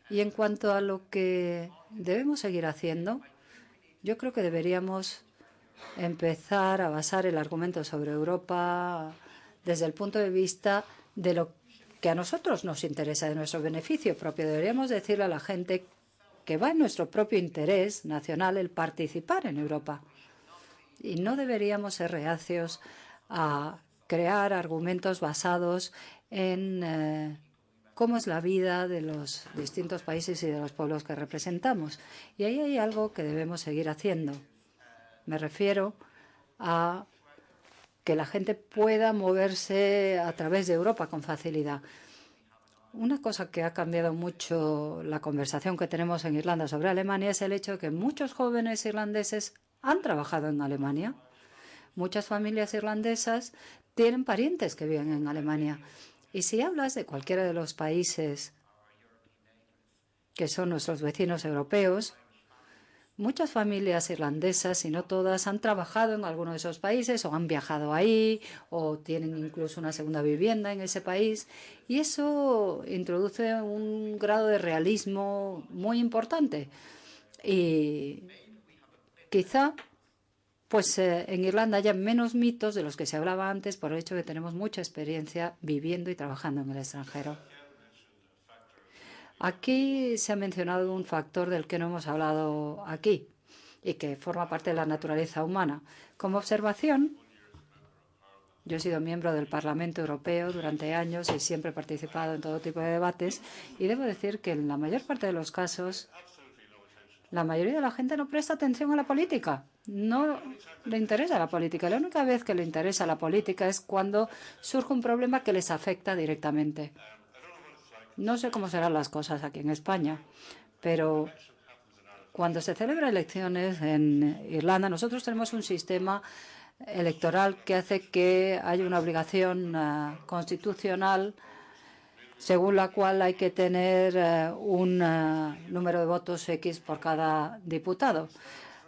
Y en cuanto a lo que debemos seguir haciendo, yo creo que deberíamos empezar a basar el argumento sobre Europa desde el punto de vista de lo que a nosotros nos interesa, de nuestro beneficio propio. Deberíamos decirle a la gente que va en nuestro propio interés nacional el participar en Europa. Y no deberíamos ser reacios a crear argumentos basados en cómo es la vida de los distintos países y de los pueblos que representamos. Y ahí hay algo que debemos seguir haciendo. Me refiero a que la gente pueda moverse a través de Europa con facilidad. Una cosa que ha cambiado mucho la conversación que tenemos en Irlanda sobre Alemania es el hecho de que muchos jóvenes irlandeses han trabajado en Alemania. Muchas familias irlandesas tienen parientes que viven en Alemania. Y si hablas de cualquiera de los países que son nuestros vecinos europeos, muchas familias irlandesas, si no todas, han trabajado en alguno de esos países o han viajado ahí o tienen incluso una segunda vivienda en ese país. Y eso introduce un grado de realismo muy importante. Y quizá en Irlanda haya menos mitos de los que se hablaba antes por el hecho de que tenemos mucha experiencia viviendo y trabajando en el extranjero. Aquí se ha mencionado un factor del que no hemos hablado aquí y que forma parte de la naturaleza humana. Como observación, yo he sido miembro del Parlamento Europeo durante años y siempre he participado en todo tipo de debates y debo decir que en la mayor parte de los casos la mayoría de la gente no presta atención a la política. No le interesa la política. La única vez que le interesa la política es cuando surge un problema que les afecta directamente. No sé cómo serán las cosas aquí en España, pero cuando se celebran elecciones en Irlanda, nosotros tenemos un sistema electoral que hace que haya una obligación constitucional según la cual hay que tener un número de votos X por cada diputado.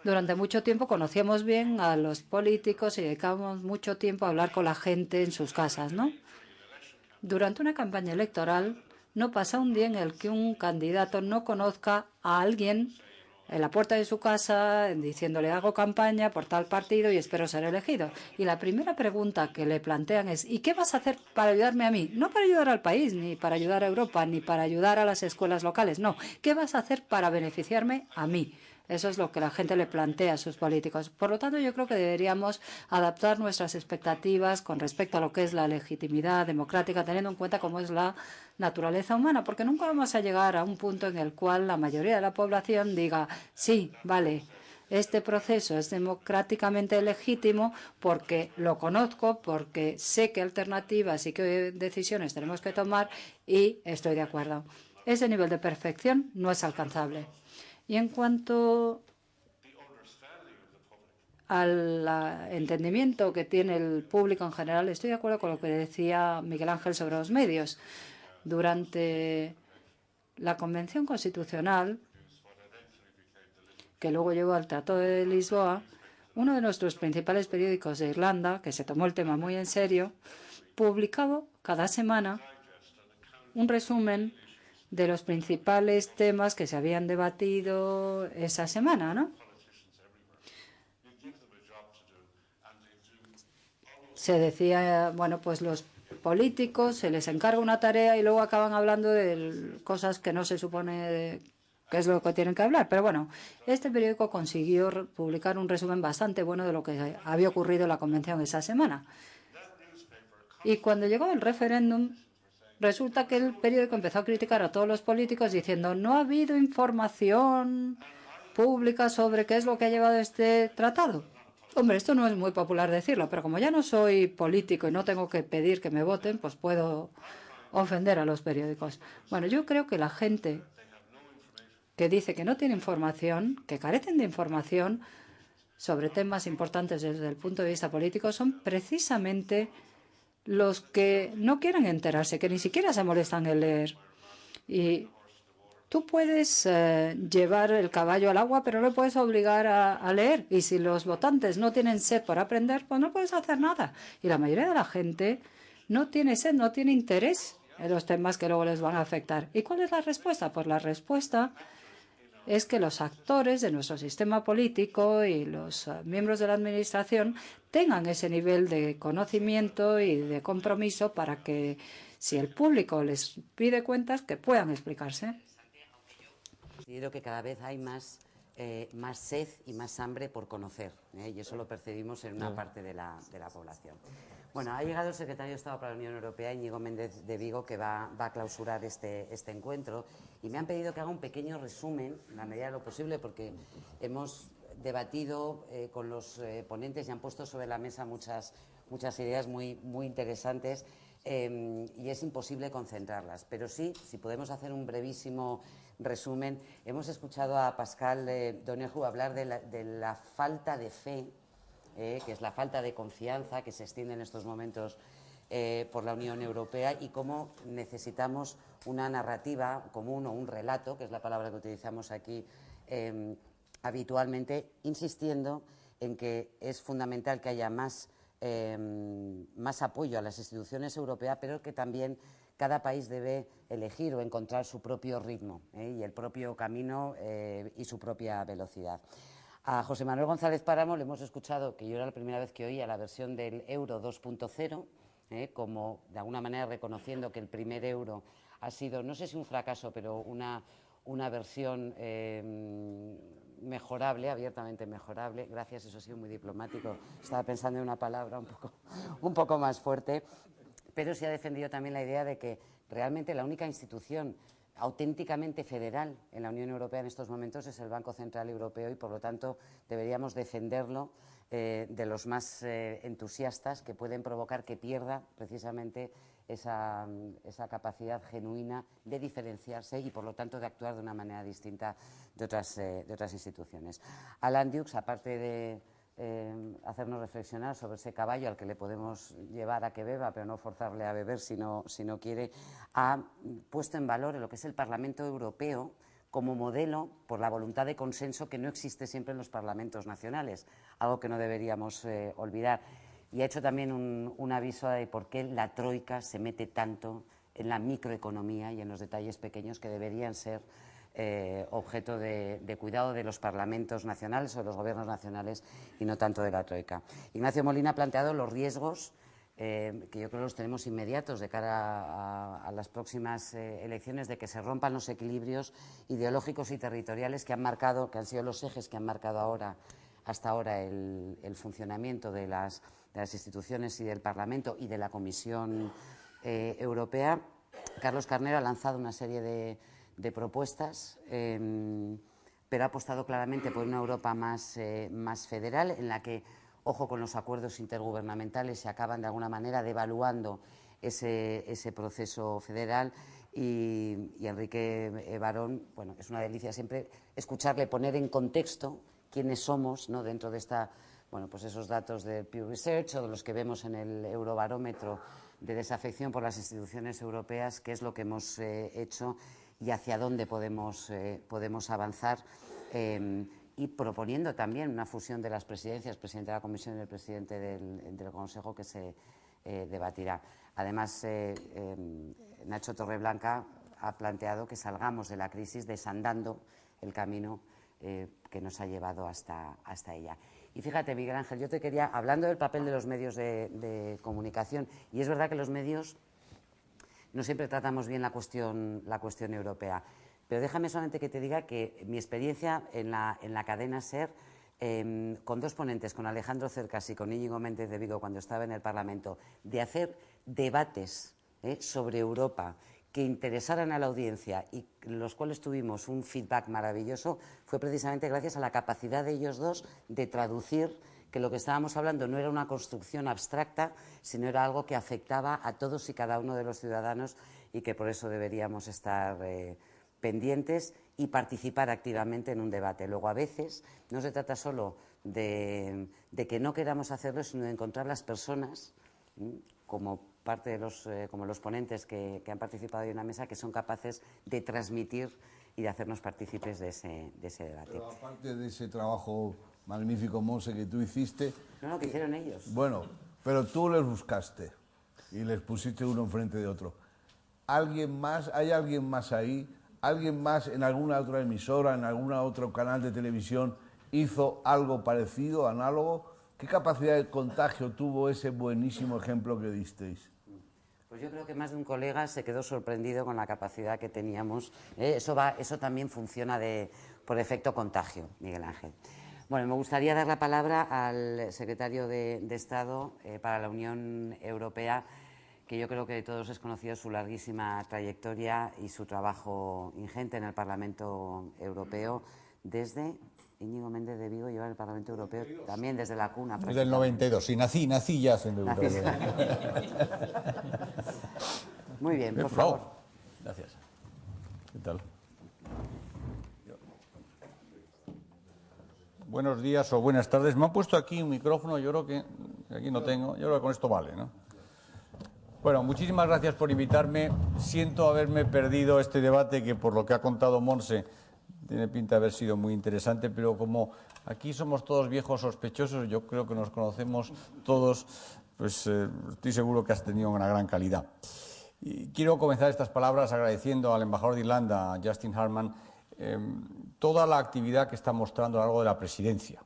Durante mucho tiempo conocíamos bien a los políticos y dedicábamos mucho tiempo a hablar con la gente en sus casas, ¿no? Durante una campaña electoral no pasa un día en el que un candidato no conozca a alguien en la puerta de su casa diciéndole hago campaña por tal partido y espero ser elegido. Y la primera pregunta que le plantean es ¿y qué vas a hacer para ayudarme a mí? No para ayudar al país, ni para ayudar a Europa, ni para ayudar a las escuelas locales, no. ¿Qué vas a hacer para beneficiarme a mí? Eso es lo que la gente le plantea a sus políticos. Por lo tanto, yo creo que deberíamos adaptar nuestras expectativas con respecto a lo que es la legitimidad democrática, teniendo en cuenta cómo es la naturaleza humana, porque nunca vamos a llegar a un punto en el cual la mayoría de la población diga, sí, vale, este proceso es democráticamente legítimo porque lo conozco, porque sé qué alternativas y qué decisiones tenemos que tomar y estoy de acuerdo. Ese nivel de perfección no es alcanzable. Y en cuanto al entendimiento que tiene el público en general, estoy de acuerdo con lo que decía Miguel Ángel sobre los medios. Durante la Convención Constitucional, que luego llevó al Tratado de Lisboa, uno de nuestros principales periódicos de Irlanda, que se tomó el tema muy en serio, publicaba cada semana un resumen de los principales temas que se habían debatido esa semana, ¿no? Se decía, bueno, pues los políticos se les encarga una tarea y luego acaban hablando de cosas que no se supone que es lo que tienen que hablar. Pero bueno, este periódico consiguió publicar un resumen bastante bueno de lo que había ocurrido en la convención esa semana. Y cuando llegó el referéndum, resulta que el periódico empezó a criticar a todos los políticos diciendo no ha habido información pública sobre qué es lo que ha llevado este tratado. Hombre, esto no es muy popular decirlo, pero como ya no soy político y no tengo que pedir que me voten, pues puedo ofender a los periódicos. Bueno, yo creo que la gente que dice que no tiene información, que carecen de información sobre temas importantes desde el punto de vista político, son precisamente los que no quieren enterarse, que ni siquiera se molestan en leer. Y tú puedes llevar el caballo al agua, pero no lo puedes obligar a leer. Y si los votantes no tienen sed por aprender, pues no puedes hacer nada. Y la mayoría de la gente no tiene sed, no tiene interés en los temas que luego les van a afectar. ¿Y cuál es la respuesta? Pues la respuesta es que los actores de nuestro sistema político y los miembros de la Administración tengan ese nivel de conocimiento y de compromiso para que, si el público les pide cuentas, que puedan explicarse. Considero que cada vez hay más sed y más hambre por conocer, y eso lo percibimos en una parte de la población. Bueno, ha llegado el secretario de Estado para la Unión Europea, Íñigo Méndez de Vigo, que va a clausurar este encuentro, y me han pedido que haga un pequeño resumen, en la medida de lo posible, porque hemos debatido con los ponentes y han puesto sobre la mesa muchas ideas muy interesantes, y es imposible concentrarlas. Pero sí, si podemos hacer un brevísimo resumen. Hemos escuchado a Pascal Donejo hablar de la falta de fe, que es la falta de confianza que se extiende en estos momentos por la Unión Europea, y cómo necesitamos una narrativa común o un relato, que es la palabra que utilizamos aquí habitualmente, insistiendo en que es fundamental que haya más apoyo a las instituciones europeas, pero que también cada país debe elegir o encontrar su propio ritmo y el propio camino y su propia velocidad. A José Manuel González Páramo le hemos escuchado, que yo era la primera vez que oía la versión del euro 2.0, como de alguna manera reconociendo que el primer euro ha sido, no sé si un fracaso, pero una versión mejorable, abiertamente mejorable. Gracias, eso ha sido muy diplomático. Estaba pensando en una palabra un poco más fuerte. Pero se ha defendido también la idea de que realmente la única institución auténticamente federal en la Unión Europea en estos momentos es el Banco Central Europeo, y por lo tanto deberíamos defenderlo de los más entusiastas, que pueden provocar que pierda precisamente esa capacidad genuina de diferenciarse y, por lo tanto, de actuar de una manera distinta de otras instituciones. Alan Dukes, aparte de hacernos reflexionar sobre ese caballo al que le podemos llevar a que beba, pero no forzarle a beber si no quiere, ha puesto en valor lo que es el Parlamento Europeo como modelo por la voluntad de consenso que no existe siempre en los parlamentos nacionales, algo que no deberíamos olvidar. Y ha hecho también un aviso de por qué la troika se mete tanto en la microeconomía y en los detalles pequeños que deberían ser objeto de cuidado de los parlamentos nacionales o de los gobiernos nacionales y no tanto de la troika. Ignacio Molina ha planteado los riesgos que yo creo los tenemos inmediatos de cara a las próximas elecciones, de que se rompan los equilibrios ideológicos y territoriales que han sido los ejes que han marcado hasta ahora el funcionamiento de las instituciones y del Parlamento y de la Comisión Europea. Carlos Carnero ha lanzado una serie de propuestas, pero ha apostado claramente por una Europa más federal, en la que, ojo con los acuerdos intergubernamentales, se acaban de alguna manera devaluando ese proceso federal. Y Enrique Barón, bueno, es una delicia siempre escucharle poner en contexto quiénes somos, ¿no?, dentro de pues esos datos de Pew Research o de los que vemos en el Eurobarómetro de desafección por las instituciones europeas, qué es lo que hemos hecho y hacia dónde podemos avanzar, y proponiendo también una fusión de las presidencias, presidente de la Comisión y el presidente del Consejo, que se debatirá. Además, Nacho Torreblanca ha planteado que salgamos de la crisis desandando el camino que nos ha llevado hasta ella. Y fíjate, Miguel Ángel, yo te quería, hablando del papel de los medios de comunicación, y es verdad que los medios no siempre tratamos bien la cuestión europea, pero déjame solamente que te diga que mi experiencia en la cadena SER, con dos ponentes, con Alejandro Cercas y con Íñigo Méndez de Vigo, cuando estaba en el Parlamento, de hacer debates sobre Europa que interesaran a la audiencia y los cuales tuvimos un feedback maravilloso, fue precisamente gracias a la capacidad de ellos dos de traducir que lo que estábamos hablando no era una construcción abstracta, sino era algo que afectaba a todos y cada uno de los ciudadanos y que por eso deberíamos estar pendientes y participar activamente en un debate. Luego, a veces, no se trata solo de que no queramos hacerlo, sino de encontrar las personas, como parte de como los ponentes que han participado en una mesa, que son capaces de transmitir y de hacernos partícipes de ese debate. Pero aparte de ese trabajo magnífico, Monse, que tú hiciste... No, que hicieron ellos. Bueno, pero tú les buscaste y les pusiste uno enfrente de otro. ¿Alguien más? ¿Hay alguien más ahí? ¿Alguien más en alguna otra emisora, en algún otro canal de televisión hizo algo parecido, análogo? ¿Qué capacidad de contagio tuvo ese buenísimo ejemplo que disteis? Pues yo creo que más de un colega se quedó sorprendido con la capacidad que teníamos. Eso también funciona por efecto contagio, Miguel Ángel. Bueno, me gustaría dar la palabra al secretario de Estado para la Unión Europea, que yo creo que de todos es conocido su larguísima trayectoria y su trabajo ingente en el Parlamento Europeo desde... Íñigo Méndez de Vigo lleva en el Parlamento Europeo también desde la cuna. Desde el 92, sí, nací ya en Europa. Muy bien, por favor. Gracias. ¿Qué tal? Buenos días o buenas tardes. Me han puesto aquí un micrófono, yo creo que aquí no tengo, yo creo que con esto vale, ¿no? Bueno, muchísimas gracias por invitarme. Siento haberme perdido este debate que, por lo que ha contado Monse, tiene pinta de haber sido muy interesante, pero como aquí somos todos viejos sospechosos, yo creo que nos conocemos todos, pues estoy seguro que has tenido una gran calidad. Y quiero comenzar estas palabras agradeciendo al embajador de Irlanda, Justin Harman, toda la actividad que está mostrando a lo largo de la presidencia.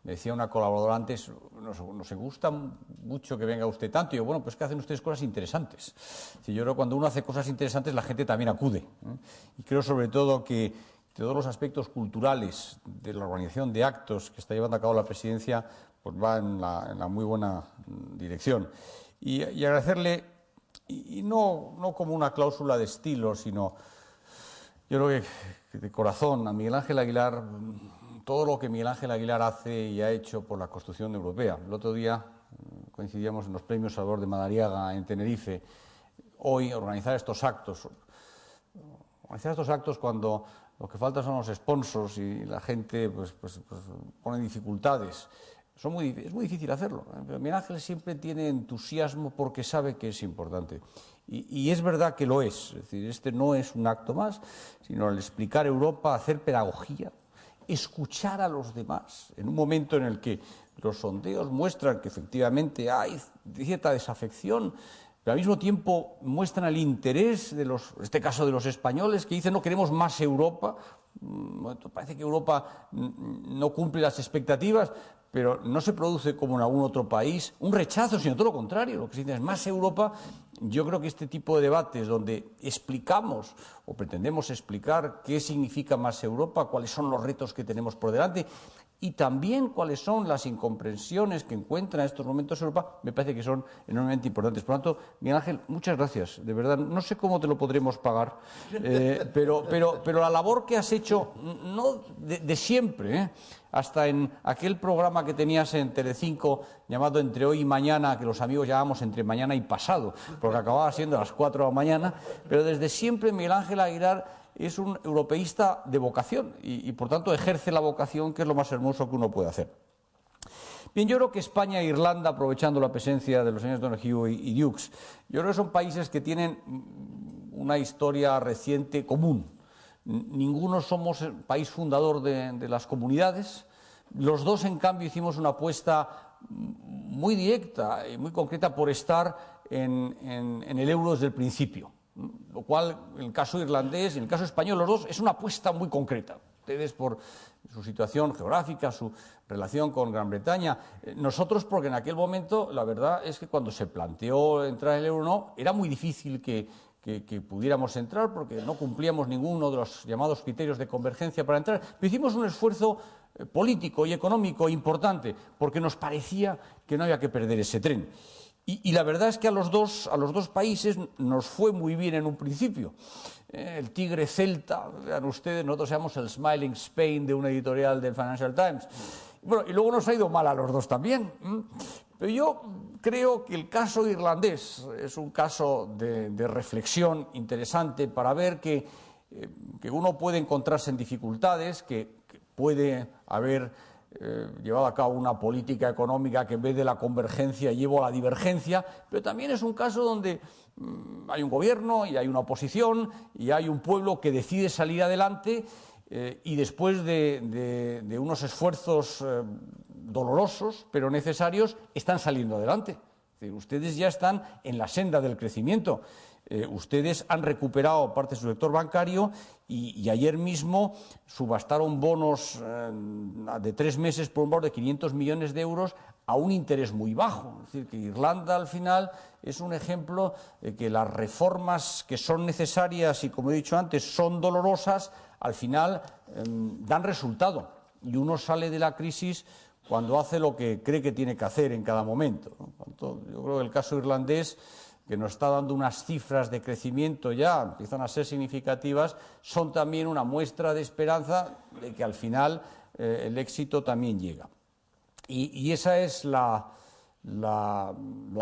Me decía una colaboradora antes, nos gusta mucho que venga usted tanto. Y yo, bueno, pues que hacen ustedes cosas interesantes. Si yo creo que cuando uno hace cosas interesantes, la gente también acude. Y creo sobre todo que todos los aspectos culturales de la organización de actos que está llevando a cabo la presidencia, pues va en la muy buena dirección. Y agradecerle, y no como una cláusula de estilo, sino yo creo que de corazón a Miguel Ángel Aguilar, todo lo que Miguel Ángel Aguilar hace y ha hecho por la construcción europea. El otro día coincidíamos en los premios Salvador de Madariaga en Tenerife hoy organizar estos actos. Organizar estos actos cuando lo que falta son los sponsors y la gente pues pone dificultades. Es muy difícil hacerlo. Pero Miguel Ángel siempre tiene entusiasmo porque sabe que es importante. Y es verdad que lo es. Es decir, este no es un acto más, sino el explicar Europa, hacer pedagogía, escuchar a los demás, en un momento en el que los sondeos muestran que efectivamente hay cierta desafección, pero al mismo tiempo muestran el interés de en este caso de los españoles, que dicen no queremos más Europa. Parece que Europa no cumple las expectativas, pero no se produce como en algún otro país un rechazo, sino todo lo contrario. Lo que se dice es más Europa. Yo creo que este tipo de debates donde explicamos o pretendemos explicar qué significa más Europa, cuáles son los retos que tenemos por delante y también cuáles son las incomprensiones que encuentra en estos momentos Europa, me parece que son enormemente importantes. Por lo tanto, Miguel Ángel, muchas gracias. De verdad, no sé cómo te lo podremos pagar, pero la labor que has hecho, no de siempre, hasta en aquel programa que tenías en Telecinco llamado Entre hoy y mañana, que los amigos llamamos Entre mañana y pasado, porque acababa siendo a las 4 de la mañana, pero desde siempre Miguel Ángel Aguilar es un europeísta de vocación y, por tanto, ejerce la vocación, que es lo más hermoso que uno puede hacer. Bien, yo creo que España e Irlanda, aprovechando la presencia de los señores Donoghue y Dukes, yo creo que son países que tienen una historia reciente común. Ninguno somos el país fundador de las comunidades. Los dos, en cambio, hicimos una apuesta muy directa y muy concreta por estar en el euro desde el principio. Lo cual, en el caso irlandés y en el caso español, los dos, es una apuesta muy concreta. Ustedes por su situación geográfica, su relación con Gran Bretaña. Nosotros, porque en aquel momento, la verdad es que cuando se planteó entrar en el euro, era muy difícil que pudiéramos entrar, porque no cumplíamos ninguno de los llamados criterios de convergencia para entrar. Pero hicimos un esfuerzo político y económico importante, porque nos parecía que no había que perder ese tren. Y la verdad es que a los dos países nos fue muy bien en un principio. El tigre celta, vean ustedes, nosotros llamamos el Smiling Spain de una editorial del Financial Times. Bueno, y luego nos ha ido mal a los dos también. Pero yo creo que el caso irlandés es un caso de reflexión interesante para ver que uno puede encontrarse en dificultades, que puede haber llevado a cabo una política económica que en vez de la convergencia lleva a la divergencia, pero también es un caso donde hay un gobierno y hay una oposición y hay un pueblo que decide salir adelante y después de unos esfuerzos dolorosos pero necesarios están saliendo adelante. Es decir, ustedes ya están en la senda del crecimiento. Ustedes han recuperado parte de su sector bancario y ayer mismo subastaron bonos de 3 meses por un valor de 500 millones de euros a un interés muy bajo. Es decir, que Irlanda al final es un ejemplo de que las reformas que son necesarias y, como he dicho antes, son dolorosas, al final dan resultado y uno sale de la crisis cuando hace lo que cree que tiene que hacer en cada momento, ¿no? Por tanto, yo creo que el caso irlandés, que nos está dando unas cifras de crecimiento ya, empiezan a ser significativas, son también una muestra de esperanza de que al final el éxito también llega. Y esa es la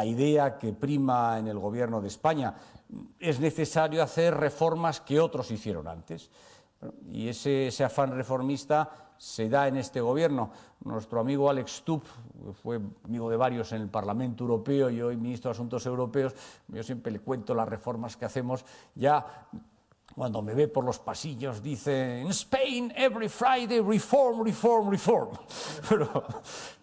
idea que prima en el Gobierno de España. Es necesario hacer reformas que otros hicieron antes. Y ese afán reformista se da en este Gobierno. Nuestro amigo Alex Stubb, que fue amigo de varios en el Parlamento Europeo y hoy ministro de Asuntos Europeos, yo siempre le cuento las reformas que hacemos. Ya cuando me ve por los pasillos dice: "In Spain every Friday reform, reform, reform". Pero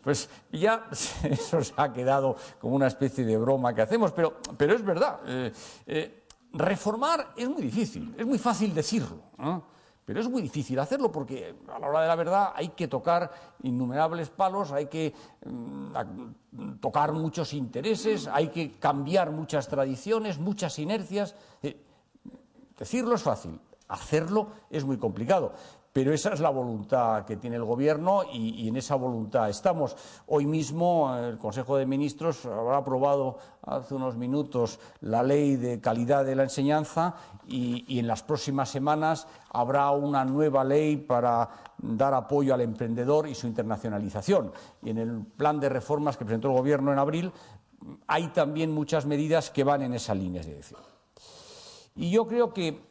pues ya eso se ha quedado como una especie de broma que hacemos, pero es verdad. Reformar es muy difícil, es muy fácil decirlo, ¿no? Pero es muy difícil hacerlo porque a la hora de la verdad hay que tocar innumerables palos, hay que tocar muchos intereses, hay que cambiar muchas tradiciones, muchas inercias. Decirlo es fácil, hacerlo es muy complicado. Pero esa es la voluntad que tiene el Gobierno y en esa voluntad estamos. Hoy mismo el Consejo de Ministros habrá aprobado hace unos minutos la Ley de Calidad de la Enseñanza y en las próximas semanas habrá una nueva ley para dar apoyo al emprendedor y su internacionalización. Y en el plan de reformas que presentó el Gobierno en abril hay también muchas medidas que van en esa línea de dirección. Y yo creo que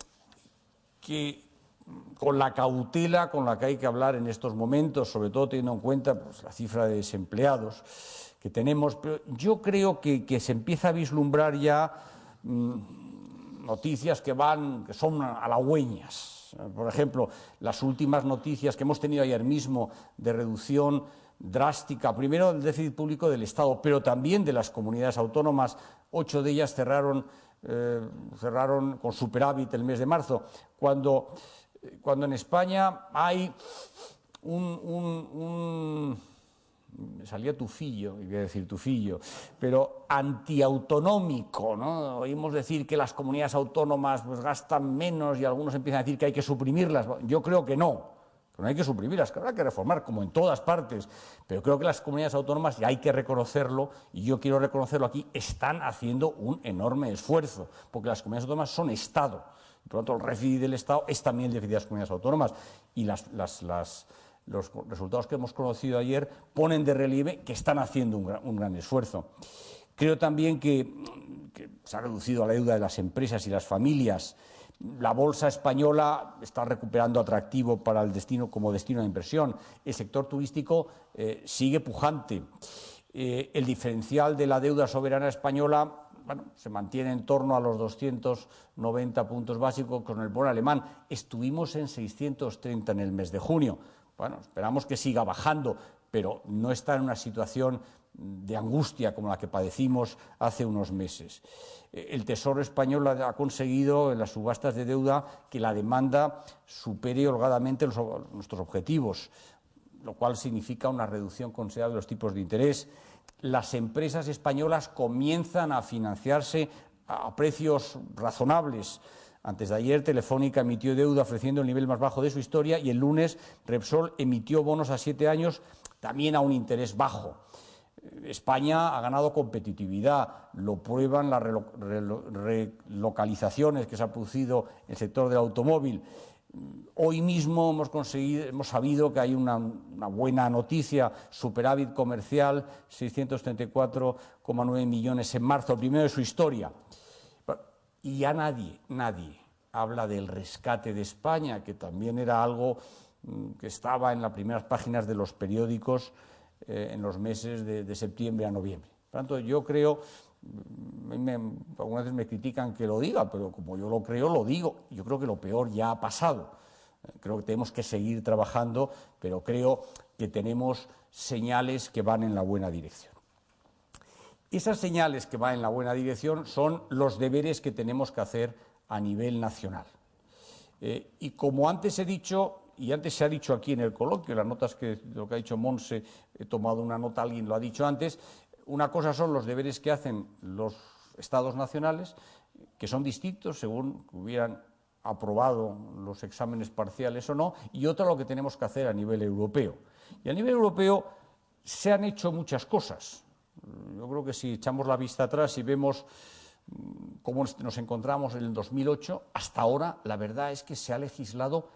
con la cautela con la que hay que hablar en estos momentos, sobre todo teniendo en cuenta pues, la cifra de desempleados que tenemos, pero yo creo que se empieza a vislumbrar ya noticias que son halagüeñas. Por ejemplo, las últimas noticias que hemos tenido ayer mismo de reducción drástica, primero del déficit público del Estado, pero también de las comunidades autónomas. 8 de ellas cerraron con superávit el mes de marzo, cuando en España hay me salía tufillo, iba a decir tufillo, pero antiautonómico, ¿no? Oímos decir que las comunidades autónomas pues, gastan menos y algunos empiezan a decir que hay que suprimirlas. Yo creo que no hay que suprimirlas, que habrá que reformar, como en todas partes, pero creo que las comunidades autónomas, y hay que reconocerlo, y yo quiero reconocerlo aquí, están haciendo un enorme esfuerzo, porque las comunidades autónomas son Estado. Por lo tanto, el déficit del Estado es también el déficit de las comunidades autónomas, y los resultados que hemos conocido ayer ponen de relieve que están haciendo un gran esfuerzo. Creo también que se ha reducido la deuda de las empresas y las familias. La bolsa española está recuperando atractivo para el destino como destino de inversión. El sector turístico sigue pujante. El diferencial de la deuda soberana española se mantiene en torno a los 290 puntos básicos con el bono alemán. Estuvimos en 630 en el mes de junio. Bueno, esperamos que siga bajando, pero no está en una situación de angustia como la que padecimos hace unos meses. El Tesoro español ha conseguido en las subastas de deuda que la demanda supere holgadamente nuestros objetivos, lo cual significa una reducción considerable de los tipos de interés. Las empresas españolas comienzan a financiarse a precios razonables. Antes de ayer, Telefónica emitió deuda ofreciendo el nivel más bajo de su historia y el lunes Repsol emitió bonos a 7 años también a un interés bajo. España ha ganado competitividad, lo prueban las relocalizaciones que se han producido en el sector del automóvil. Hoy mismo hemos sabido que hay una buena noticia, superávit comercial, 634,9 millones en marzo, el primero de su historia. Y ya nadie habla del rescate de España, que también era algo que estaba en las primeras páginas de los periódicos en los meses de septiembre a noviembre. Por tanto, yo creo, algunas veces me critican que lo diga, pero como yo lo creo, lo digo. Yo creo que lo peor ya ha pasado. Creo que tenemos que seguir trabajando, pero creo que tenemos señales que van en la buena dirección. Esas señales que van en la buena dirección son los deberes que tenemos que hacer a nivel nacional. Y como antes he dicho, y antes se ha dicho aquí en el coloquio, las notas lo que ha dicho Monse, he tomado una nota, alguien lo ha dicho antes, una cosa son los deberes que hacen los Estados nacionales, que son distintos según hubieran aprobado los exámenes parciales o no, y otra lo que tenemos que hacer a nivel europeo. Y a nivel europeo se han hecho muchas cosas. Yo creo que si echamos la vista atrás y vemos cómo nos encontramos en el 2008, hasta ahora la verdad es que se ha legislado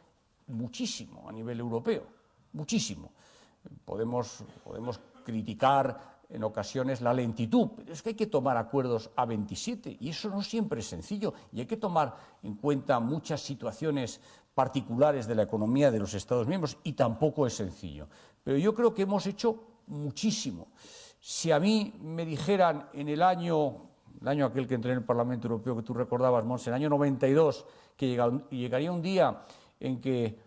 muchísimo a nivel europeo, muchísimo. Podemos criticar en ocasiones la lentitud, pero es que hay que tomar acuerdos a 27 y eso no siempre es sencillo y hay que tomar en cuenta muchas situaciones particulares de la economía de los Estados miembros y tampoco es sencillo. Pero yo creo que hemos hecho muchísimo. Si a mí me dijeran en el año aquel que entré en el Parlamento Europeo, que tú recordabas, Monse, en el año 92, que llegaría un día en que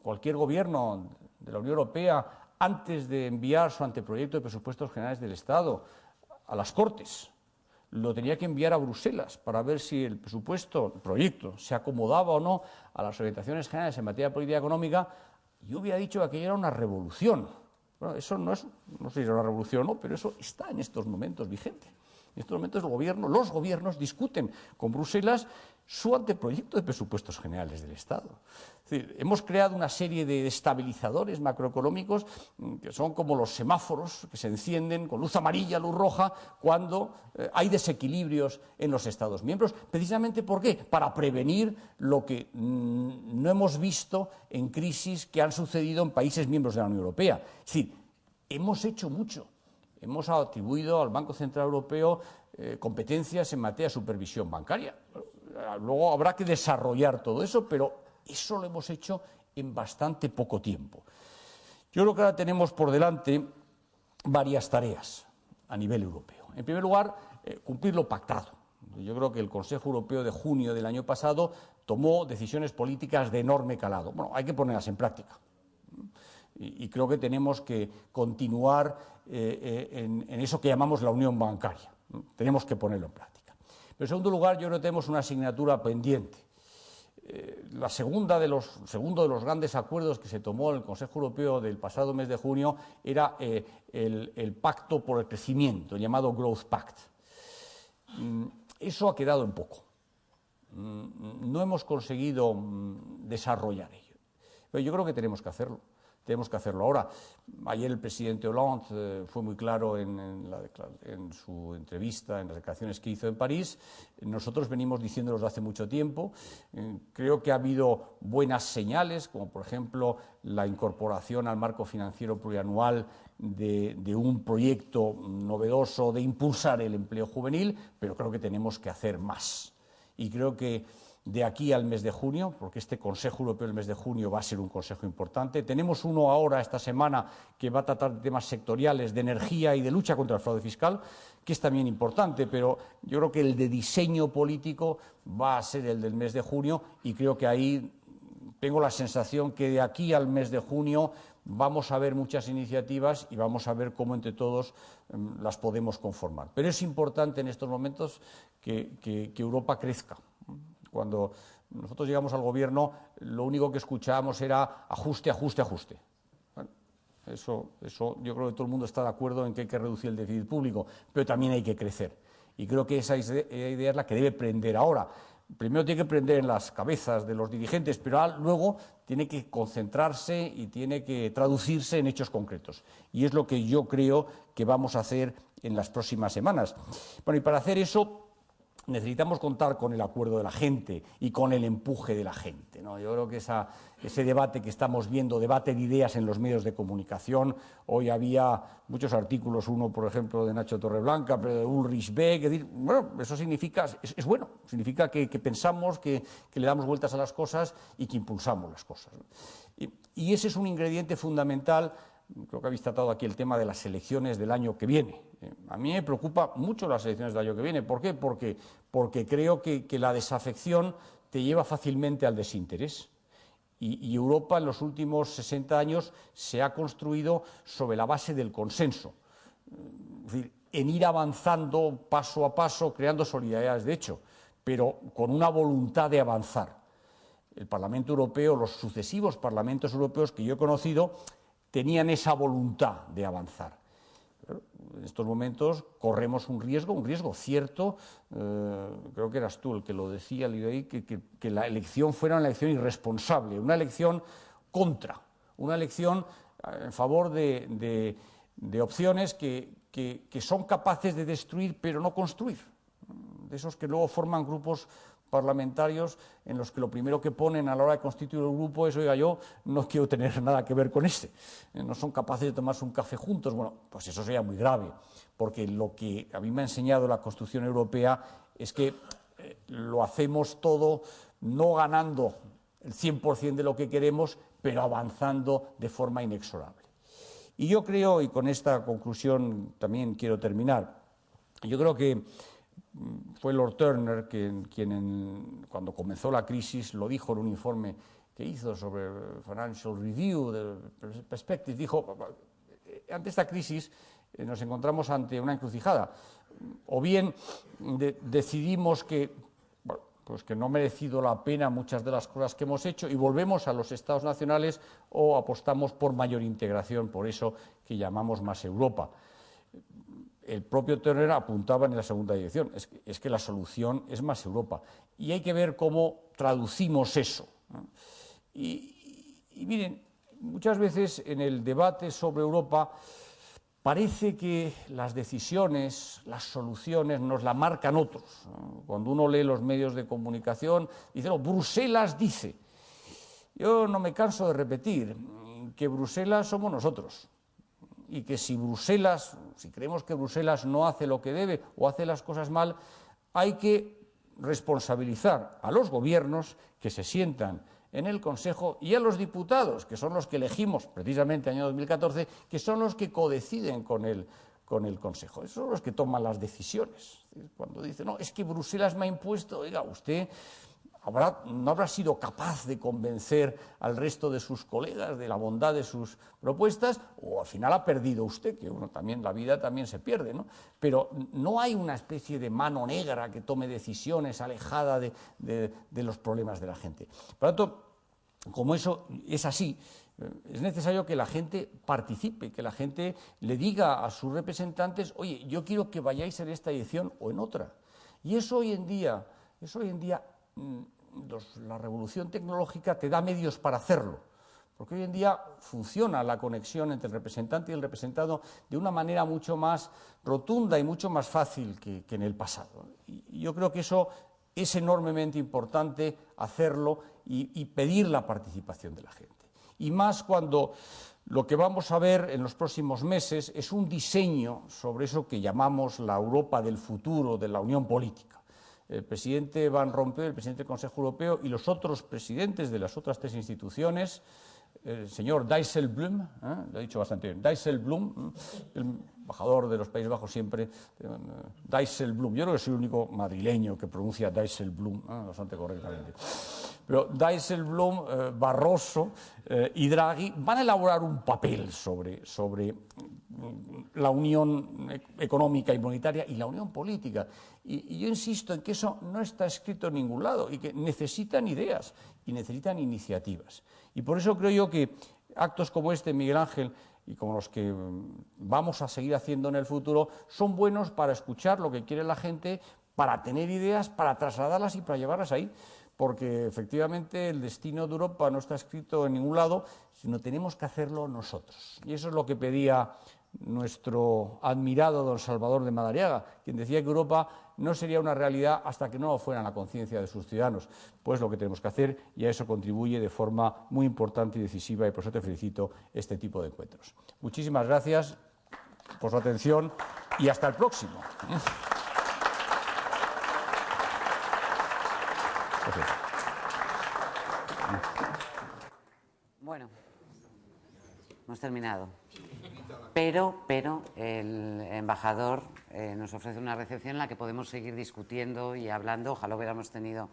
cualquier gobierno de la Unión Europea, antes de enviar su anteproyecto de presupuestos generales del Estado a las Cortes, lo tenía que enviar a Bruselas para ver si el proyecto se acomodaba o no a las orientaciones generales en materia de política económica, yo hubiera dicho que aquello era una revolución. Bueno, eso no sé si es una revolución o no, pero eso está en estos momentos vigente. En estos momentos los gobiernos discuten con Bruselas su anteproyecto de presupuestos generales del Estado. Es decir, hemos creado una serie de estabilizadores macroeconómicos que son como los semáforos que se encienden con luz amarilla, luz roja, cuando hay desequilibrios en los Estados miembros. Precisamente, ¿por qué? Para prevenir lo que no hemos visto en crisis que han sucedido en países miembros de la Unión Europea. Es decir, hemos hecho mucho. Hemos atribuido al Banco Central Europeo competencias en materia de supervisión bancaria. Luego habrá que desarrollar todo eso, pero eso lo hemos hecho en bastante poco tiempo. Yo creo que ahora tenemos por delante varias tareas a nivel europeo. En primer lugar, cumplir lo pactado. Yo creo que el Consejo Europeo de junio del año pasado tomó decisiones políticas de enorme calado. Bueno, hay que ponerlas en práctica. Y creo que tenemos que continuar en eso que llamamos la unión bancaria. Tenemos que ponerlo en práctica. Pero en segundo lugar, yo creo que tenemos una asignatura pendiente. El segundo de los grandes acuerdos que se tomó en el Consejo Europeo del pasado mes de junio era el Pacto por el Crecimiento, el llamado Growth Pact. Eso ha quedado en poco. No hemos conseguido desarrollar ello. Pero yo creo que tenemos que hacerlo. Tenemos que hacerlo ahora. Ayer el presidente Hollande fue muy claro en su entrevista, en las declaraciones que hizo en París. Nosotros venimos diciéndolo desde hace mucho tiempo. Creo que ha habido buenas señales, como por ejemplo la incorporación al marco financiero plurianual de un proyecto novedoso de impulsar el empleo juvenil, pero creo que tenemos que hacer más. Y creo que de aquí al mes de junio, porque este Consejo Europeo del mes de junio va a ser un consejo importante. Tenemos uno ahora, esta semana, que va a tratar de temas sectoriales de energía y de lucha contra el fraude fiscal, que es también importante, pero yo creo que el de diseño político va a ser el del mes de junio y creo que ahí tengo la sensación que de aquí al mes de junio vamos a ver muchas iniciativas y vamos a ver cómo entre todos las podemos conformar. Pero es importante en estos momentos que Europa crezca. Cuando nosotros llegamos al gobierno, lo único que escuchábamos era ajuste, ajuste, ajuste. Bueno, eso yo creo que todo el mundo está de acuerdo en que hay que reducir el déficit público, pero también hay que crecer. Y creo que esa idea es la que debe prender ahora. Primero tiene que prender en las cabezas de los dirigentes, pero luego tiene que concentrarse y tiene que traducirse en hechos concretos. Y es lo que yo creo que vamos a hacer en las próximas semanas. Bueno, y para hacer eso necesitamos contar con el acuerdo de la gente y con el empuje de la gente, ¿no? Yo creo que ese debate que estamos viendo, debate de ideas en los medios de comunicación, hoy había muchos artículos, uno por ejemplo de Nacho Torreblanca, pero de Ulrich Beck, bueno, eso significa, es bueno, significa que pensamos, que le damos vueltas a las cosas y que impulsamos las cosas, ¿no? Y ese es un ingrediente fundamental. Creo que habéis tratado aquí el tema de las elecciones del año que viene. A mí me preocupa mucho las elecciones del año que viene. ¿Por qué? Porque creo que la desafección te lleva fácilmente al desinterés. Y Europa en los últimos 60 años se ha construido sobre la base del consenso. Es decir, en ir avanzando paso a paso, creando solidaridades de hecho, pero con una voluntad de avanzar. El Parlamento Europeo, los sucesivos parlamentos europeos que yo he conocido, tenían esa voluntad de avanzar. Pero en estos momentos corremos un riesgo cierto, creo que eras tú el que lo decía, que la elección fuera una elección irresponsable, una elección contra, una elección en favor de opciones que son capaces de destruir pero no construir, de esos que luego forman grupos parlamentarios en los que lo primero que ponen a la hora de constituir el grupo es: oiga, yo no quiero tener nada que ver con este, no son capaces de tomarse un café juntos. Bueno, pues eso sería muy grave, porque lo que a mí me ha enseñado la construcción europea es que lo hacemos todo no ganando el 100% de lo que queremos, pero avanzando de forma inexorable. Y yo creo, y con esta conclusión también quiero terminar, yo creo que fue Lord Turner quien cuando comenzó la crisis lo dijo en un informe que hizo sobre Financial Review, de Perspective, dijo: ante esta crisis nos encontramos ante una encrucijada. O bien decidimos que no ha merecido la pena muchas de las cosas que hemos hecho y volvemos a los Estados nacionales, o apostamos por mayor integración, por eso que llamamos más Europa. El propio Turner apuntaba en la segunda dirección, es que la solución es más Europa. Y hay que ver cómo traducimos eso, ¿no? Y miren, muchas veces en el debate sobre Europa parece que las decisiones, las soluciones nos las marcan otros, ¿no? Cuando uno lee los medios de comunicación, dice: no, Bruselas dice. Yo no me canso de repetir que Bruselas somos nosotros. Y que si creemos que Bruselas no hace lo que debe o hace las cosas mal, hay que responsabilizar a los gobiernos que se sientan en el Consejo y a los diputados, que son los que elegimos precisamente en el año 2014, que son los que codeciden con el Consejo. Esos son los que toman las decisiones. Cuando dicen, no, es que Bruselas me ha impuesto, oiga, usted no habrá sido capaz de convencer al resto de sus colegas de la bondad de sus propuestas, o al final ha perdido usted, que uno también, la vida también se pierde, ¿no? Pero no hay una especie de mano negra que tome decisiones alejada de los problemas de la gente. Por lo tanto, como eso es así, es necesario que la gente participe, que la gente le diga a sus representantes, oye, yo quiero que vayáis en esta edición o en otra. Y eso hoy en día la revolución tecnológica te da medios para hacerlo, porque hoy en día funciona la conexión entre el representante y el representado de una manera mucho más rotunda y mucho más fácil que en el pasado. Y yo creo que eso es enormemente importante hacerlo y pedir la participación de la gente. Y más cuando lo que vamos a ver en los próximos meses es un diseño sobre eso que llamamos la Europa del futuro, de la unión política. El presidente Van Rompuy, el presidente del Consejo Europeo y los otros presidentes de las otras tres instituciones, el señor Dijsselbloem, lo he dicho bastante bien, Dijsselbloem, el embajador de los Países Bajos siempre, Dijsselbloem, yo creo que soy el único madrileño que pronuncia Dijsselbloem bastante correctamente. Pero Dijsselbloem, Barroso y Draghi van a elaborar un papel sobre la unión económica y monetaria y la unión política. Y yo insisto en que eso no está escrito en ningún lado y que necesitan ideas y necesitan iniciativas. Y por eso creo yo que actos como este, Miguel Ángel, y como los que vamos a seguir haciendo en el futuro, son buenos para escuchar lo que quiere la gente, para tener ideas, para trasladarlas y para llevarlas ahí. Porque efectivamente el destino de Europa no está escrito en ningún lado, sino tenemos que hacerlo nosotros. Y eso es lo que pedía nuestro admirado don Salvador de Madariaga, quien decía que Europa no sería una realidad hasta que no lo fuera en la conciencia de sus ciudadanos. Pues lo que tenemos que hacer, y a eso contribuye de forma muy importante y decisiva, y por eso te felicito este tipo de encuentros. Muchísimas gracias por su atención y hasta el próximo. Bueno, hemos terminado. Pero el embajador nos ofrece una recepción en la que podemos seguir discutiendo y hablando. Ojalá hubiéramos tenido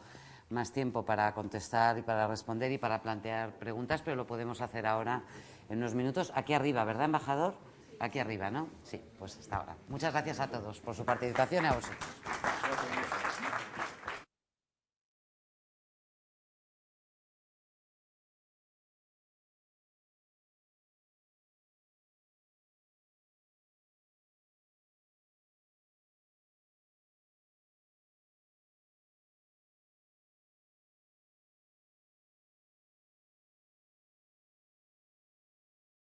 más tiempo para contestar y para responder y para plantear preguntas, pero lo podemos hacer ahora en unos minutos. Aquí arriba, ¿verdad, embajador? Aquí arriba, ¿no? Sí, pues hasta ahora. Muchas gracias a todos por su participación y a vosotros.